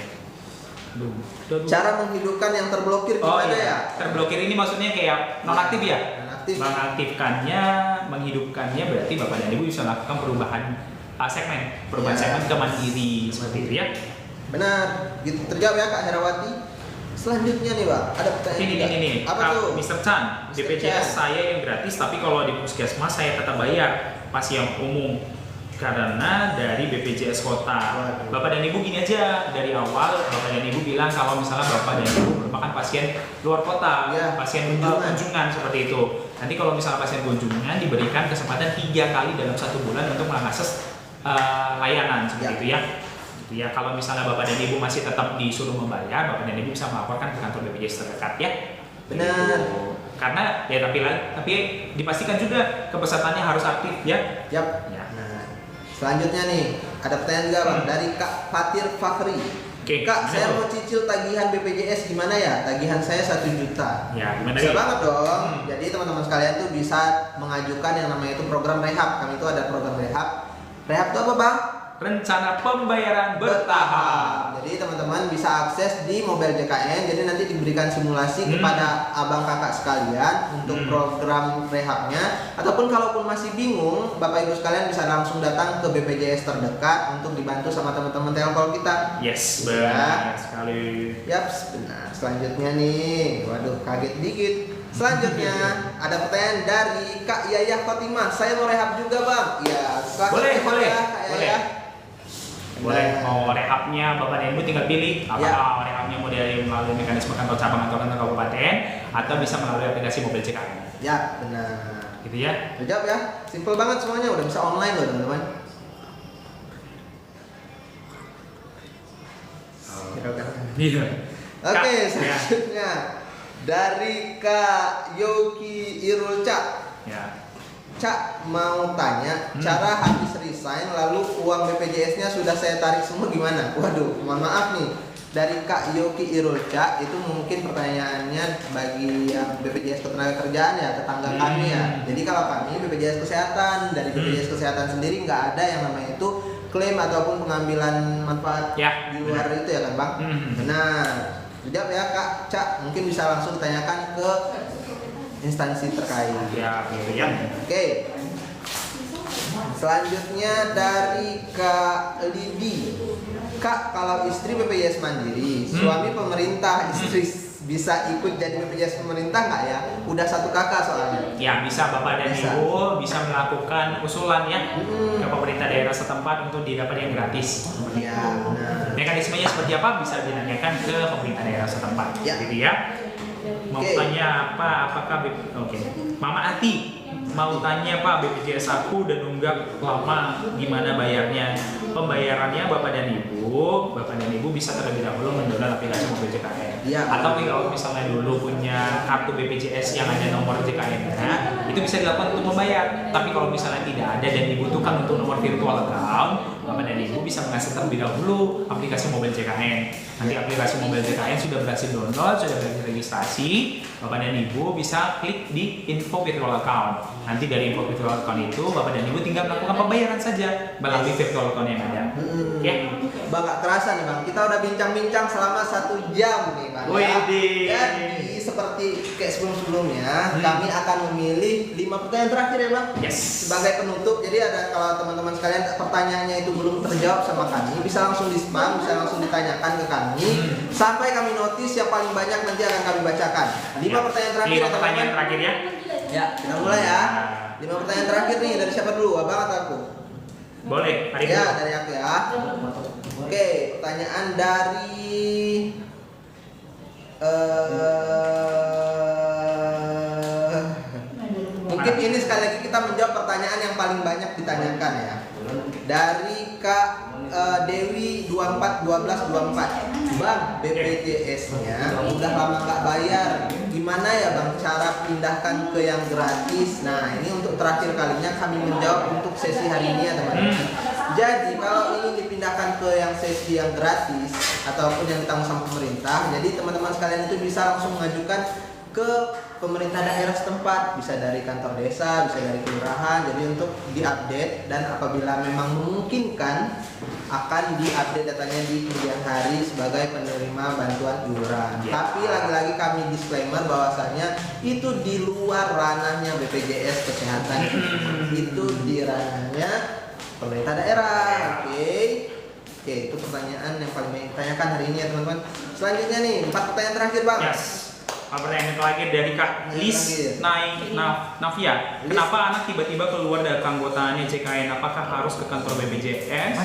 Cara menghidupkan yang terblokir gimana ya? Terblokir ini maksudnya kayak nonaktif ya? Nonaktif. Mengaktifkannya, menghidupkannya berarti Bapak dan Ibu bisa melakukan perubahan segmen ke Mandiri seperti itu ya? Benar, gitu terjawab ya Kak Herawati. Selanjutnya nih Pak, ada pertanyaan ini apa tuh? Mr. Chan, BPJS saya yang gratis tapi kalau di puskesmas saya tetap bayar pas yang umum karena dari BPJS kota. Bapak dan Ibu gini aja, dari awal Bapak dan Ibu bilang kalau misalnya Bapak dan Ibu merupakan pasien luar kota, pasien kunjungan seperti itu. Nanti kalau misalnya pasien kunjungan diberikan kesempatan 3 kali dalam 1 bulan untuk mengakses layanan seperti itu ya. Ya, kalau misalnya Bapak dan Ibu masih tetap disuruh membayar, Bapak dan Ibu bisa melaporkan ke kantor BPJS terdekat ya. Benar. Karena ya tapi dipastikan juga kepesertaannya harus aktif ya. Ya. Selanjutnya nih, ada pertanyaan juga Bang dari Kak Fatir Fakri. Kak, saya mau cicil tagihan BPJS gimana ya? Tagihan saya 1 juta. Ya, gimana bisa banget dong. Jadi teman-teman sekalian tuh bisa mengajukan yang namanya itu program rehab. Kami itu ada program rehab. Rehab itu apa Bang? Rencana pembayaran bertahap. Jadi Jadi teman-teman bisa akses di Mobile JKN. Jadi nanti diberikan simulasi kepada abang kakak sekalian untuk program rehabnya. Ataupun kalaupun masih bingung, Bapak Ibu sekalian bisa langsung datang ke BPJS terdekat untuk dibantu sama teman-teman Telkom kita. Yes, benar sekali. Yaps, benar. Selanjutnya nih, waduh kaget dikit. Selanjutnya ada pertanyaan dari Kak Yayah Khotimah. Saya mau rehab juga bang. Iya, silakan Boleh, rehab boleh, ya, Kak boleh. Yayah. Boleh, mau rehabnya Bapak dan Ibu tinggal pilih apakah rehabnya mau dari melalui mekanisme kantor cabang atau kantor kabupaten atau bisa melalui aplikasi Mobile JKN. Ya, benar. Gitu ya. Udah jawab ya. Simple banget semuanya, udah bisa online loh teman-teman. Iya. Oke, selanjutnya dari Kak Yogi Irulca. Ya. Cak mau tanya, cara habis resign lalu uang BPJS-nya sudah saya tarik semua gimana? Waduh, mohon maaf nih. Dari Kak Yogi Irulca itu mungkin pertanyaannya bagi yang BPJS Ketenagakerjaan ya, tetangga kami ya. Jadi kalau kami BPJS Kesehatan, dari BPJS Kesehatan sendiri nggak ada yang namanya itu klaim ataupun pengambilan manfaat di luar itu ya kan Bang? Benar. Jawab ya Kak Cak, mungkin bisa langsung ditanyakan ke instansi terkait. Ya, gitu ya. Oke. Selanjutnya dari Kak Lidi. Kak, kalau istri BPJS Mandiri, suami pemerintah, istri bisa ikut jadi BPJS pemerintah nggak ya? Udah satu kakak soalnya. Ya, bisa Bapak dan Ibu bisa melakukan usulan ya ke pemerintah daerah setempat untuk didapat yang gratis. Ya, benar. Mekanismenya seperti apa bisa dinanyakan ke pemerintah daerah setempat. Ya. Gitu ya. Mau Oke. tanya apa? Apakah Mama Ati mau tanya Pak, BPJS aku udah nunggak lama, gimana bayarnya? Pembayarannya Bapak dan Ibu bisa terlebih dahulu mendownload aplikasi Mobile JKN. Iya. Atau kalau misalnya dulu punya kartu BPJS yang ada nomor JKN-nya, itu bisa dilakukan untuk membayar. Tapi kalau misalnya tidak ada dan dibutuhkan untuk nomor virtual account, Bapak dan Ibu bisa mengakses terlebih dahulu aplikasi Mobile JKN. Nanti aplikasi Mobile JKN sudah berhasil download, sudah berhasil registrasi, Bapak dan Ibu bisa klik di info virtual account. Nanti dari info virtual account itu Bapak dan Ibu tinggal melakukan pembayaran saja melalui virtual account yang ada. Oke. Bang, gak terasa nih Bang, kita udah bincang-bincang selama 1 jam nih Bang ya. Jadi seperti kayak sebelum-sebelumnya, kami akan memilih 5 pertanyaan terakhir ya Bang. Yes. Sebagai penutup, jadi ada kalau teman-teman sekalian pertanyaannya itu belum terjawab sama kami, bisa langsung di spam, bisa langsung ditanyakan ke kami, sampai kami notice yang paling banyak nanti akan kami bacakan. 5 pertanyaan terakhir. 5 pertanyaan terakhir ya. Ya, kita mulai ya. 5 pertanyaan terakhir nih, dari siapa dulu? Abang atau aku? Boleh, hari Ya, dulu. dari aku ya. Oke, pertanyaan dari mungkin ini sekali lagi kita menjawab pertanyaan yang paling banyak ditanyakan ya. Dari Kak Dewi 241224. Bang, BPJS-nya udah lama nggak bayar. Gimana ya Bang cara pindahkan ke yang gratis? Nah, ini untuk terakhir kalinya kami menjawab untuk sesi hari ini ya teman-teman. Jadi kalau ini dipindahkan ke yang sesi yang gratis ataupun yang ditanggung sama pemerintah, jadi teman-teman sekalian itu bisa langsung mengajukan ke pemerintah daerah setempat, bisa dari kantor desa, bisa dari kelurahan. Jadi untuk diupdate dan apabila memang memungkinkan akan diupdate datanya di kemudian hari sebagai penerima bantuan iuran. Tapi lagi-lagi kami disclaimer bahwasanya itu di luar ranahnya BPJS Kesehatan, itu di ranahnya pemerintah daerah. Oke, itu pertanyaan yang paling banyak ditanyakan hari ini ya teman-teman. Selanjutnya nih 4 pertanyaan terakhir Bang. Yes. Pertanyaan terakhir dari Kak Lis Navia. Kenapa anak tiba-tiba keluar dari keanggotaannya JKN? Apakah harus ke kantor BPJS?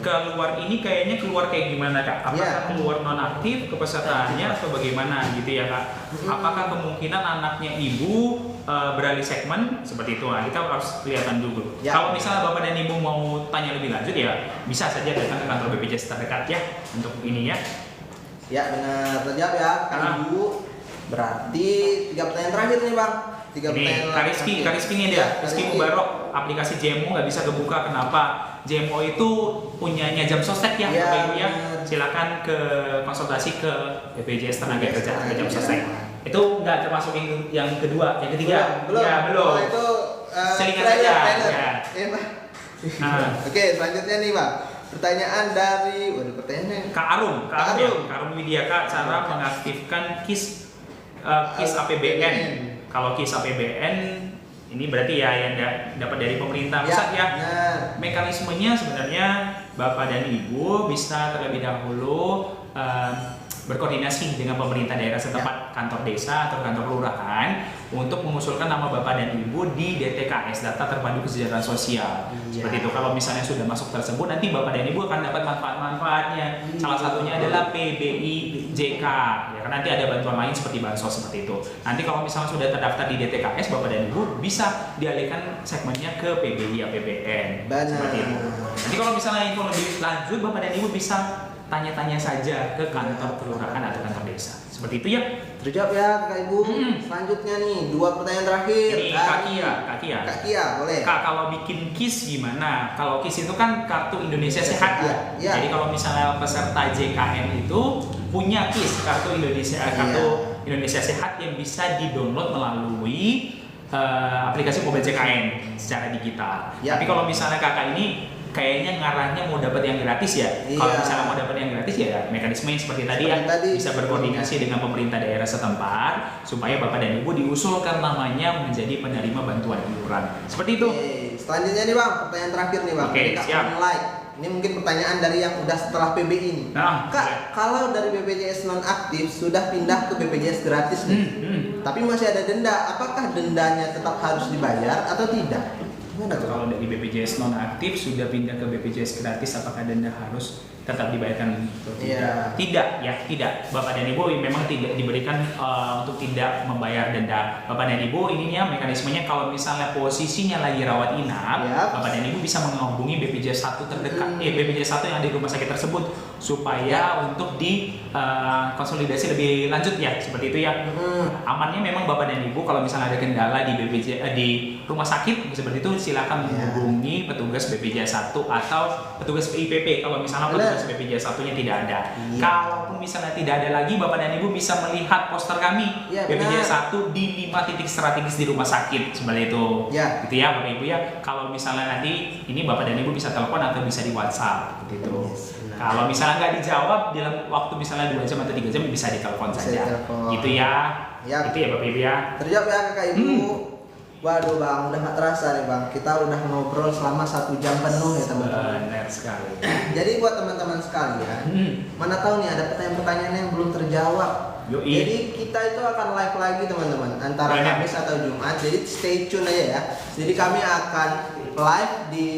Keluar ini kayaknya keluar kayak gimana Kak? Apakah keluar nonaktif kepesertaannya atau bagaimana gitu ya Kak? Apakah kemungkinan anaknya ibu beralih segmen seperti itu? Nah, kita harus kelihatan dulu. Kalau misalnya Bapak dan Ibu mau tanya lebih lanjut ya bisa saja datang ke kantor BPJS terdekat ya untuk ini ya. Ya benar, terjawab ya Kak Ibu. Berarti 3 pertanyaan terakhir nih Bang. 3 pertanyaan ini Kak Rizky nih dia. Rizky Mubarok, aplikasi JMO nggak bisa kebuka. Kenapa? JMO itu punyanya jam sostek ya, Bapak Ibu ya. Silakan ke konsultasi ke BPJS Tenaga Jam Sostek. Itu nggak termasuk yang kedua, yang ketiga. Belum. Ya, belum. Itu selingan saja. Ya. Oke, selanjutnya nih Bang. pertanyaan dari, waduh pertanyaannya Kak Arum, Kak Arum. Kak Arum Widya, Kak, cara mengaktifkan KIS APBN. Kalau KIS APBN ini berarti ya yang dapat dari pemerintah pusat ya. Benar. Mekanismenya sebenarnya Bapak dan Ibu bisa terlebih dahulu berkoordinasi dengan pemerintah daerah setempat, kantor desa atau kantor kelurahan untuk mengusulkan nama Bapak dan Ibu di DTKS, Data Terpadu Kesejahteraan Sosial. Seperti itu. Kalau misalnya sudah masuk tersebut, nanti Bapak dan Ibu akan dapat manfaat-manfaatnya. Salah satunya adalah PBIJK. Ya kan, nanti ada bantuan lain seperti bansos seperti itu. Nanti kalau misalnya sudah terdaftar di DTKS, Bapak dan Ibu bisa dialihkan segmennya ke PBI APBN. Seperti itu. Nanti kalau misalnya info lebih lanjut, Bapak dan Ibu bisa tanya-tanya saja ke kantor kelurahan atau kantor desa. Seperti itu ya. Terjawab ya Kak Ibu. Selanjutnya nih, 2 pertanyaan terakhir. Ini Kak Kia. Boleh. Kak, kalau bikin KIS gimana? Kalau KIS itu kan Kartu Indonesia Sehat ya. Ya. Jadi kalau misalnya peserta JKN itu punya KIS, Kartu Indonesia Sehat yang bisa di-download melalui aplikasi Mobile JKN secara digital. Ya. Tapi kalau misalnya kakak ini kayaknya ngarahnya mau dapat yang gratis ya. Iya. Kalau misalnya mau dapat yang gratis ya mekanisme yang seperti tadi ya, bisa berkoordinasi dengan pemerintah daerah setempat supaya Bapak dan Ibu diusulkan namanya menjadi penerima bantuan iuran. Seperti itu. Oke. Selanjutnya nih Bang, pertanyaan terakhir nih Bang. Oke, Dari Kak siap. Like. Ini mungkin pertanyaan dari yang udah setelah PBI nih. Nah, Kak, kalau dari BPJS non aktif sudah pindah ke BPJS gratis nih, tapi masih ada denda, apakah dendanya tetap harus dibayar atau tidak? Gimana tuh? Kalau dari BPJS non aktif sudah pindah ke BPJS gratis, apakah denda harus tetap dibayarkan atau tidak? Iya. Tidak. Bapak dan Ibu memang tidak diberikan untuk tidak membayar denda. Bapak dan Ibu ininya mekanismenya kalau misalnya posisinya lagi rawat inap, Yap. Bapak dan Ibu bisa menghubungi BPJS 1 terdekat, BPJS 1 yang ada di rumah sakit tersebut supaya untuk di konsolidasi lebih lanjut ya, seperti itu ya. Amannya memang Bapak dan Ibu kalau misalnya ada kendala di di rumah sakit seperti itu, silakan menghubungi petugas BPJS 1 atau petugas PIPP kalau misalnya petugas BPJS 1-nya tidak ada. Kalaupun misalnya tidak ada lagi, Bapak dan Ibu bisa melihat poster kami BPJS 1 di 5 titik strategis di rumah sakit seperti itu. Gitu ya Bapak Ibu ya. Kalau misalnya nanti ini Bapak dan Ibu bisa telepon atau bisa di WhatsApp gitu. Kalau misalnya nggak dijawab dalam waktu misalnya 2 jam atau 3 jam bisa ditelepon saja. Gitu ya. Itu ya Bapak Ibu ya. Terjawab ya Kakak Ibu. Waduh Bang, udah gak terasa nih Bang. Kita udah ngobrol selama 1 jam penuh ya teman-teman. Benar sekali. Jadi buat teman-teman sekalian, mana tahu nih ada pertanyaan-pertanyaan yang belum terjawab. Yoi. Jadi kita itu akan live lagi teman-teman antara Kamis atau Jumat. Jadi stay tune aja ya. Jadi kami akan live di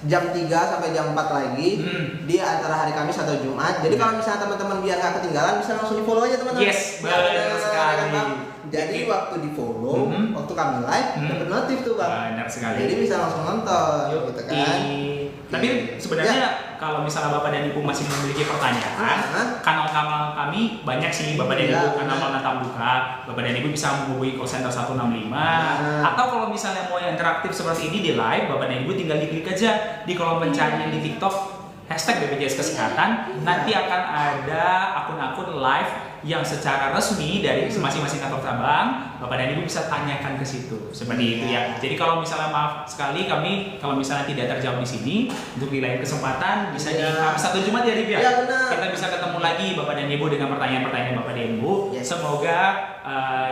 jam 3 sampai jam 4 lagi di antara hari Kamis atau Jumat. Jadi kalau misalnya teman-teman biar gak ketinggalan bisa langsung di follow aja teman-teman. Yes, benar sekali. Jadi waktu di follow, waktu kami live dapat notif tuh Bang. Benar sekali. Jadi bisa langsung nonton gitu kan. Tapi sebenarnya kalau misalnya Bapak dan Ibu masih memiliki pertanyaan, kanal-kanal kami banyak sih Bapak dan Ibu, kanal Natang Buka. Bapak dan Ibu bisa menghubungi call center 165. Atau kalau misalnya mau yang interaktif seperti ini di live, Bapak dan Ibu tinggal diklik aja di kolom pencarian di TikTok #BPJS Kesehatan. Nanti akan ada akun-akun live yang secara resmi dari masing-masing kantor cabang. Bapak dan Ibu bisa tanyakan ke situ seperti itu ya. Jadi kalau misalnya maaf sekali kami kalau misalnya tidak terjawab di sini, untuk di lain kesempatan bisa di Kamis atau Jumat ya Rip ya. Kita bisa ketemu lagi Bapak dan Ibu dengan pertanyaan-pertanyaan Bapak dan Ibu. Semoga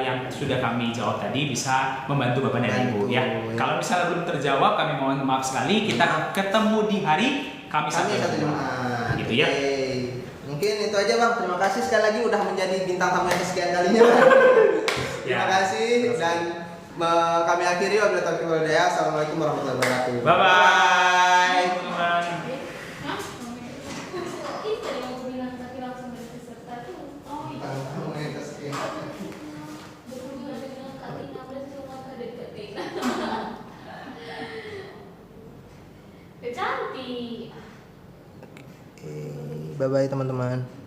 yang sudah kami jawab tadi bisa membantu Bapak dan Ibu ya. Kalau misalnya belum terjawab, kami mohon maaf sekali. Kita ketemu di hari Kamis atau Jumat. Gitu ya. Mungkin itu aja Bang. Terima kasih sekali lagi udah menjadi bintang tamu yang kesekian kalinya. Terima kasih dan kami akhiri wabillahi taufiq wal hidayah. Assalamualaikum warahmatullahi wabarakatuh. Bye bye teman-teman. Bye bye teman-teman.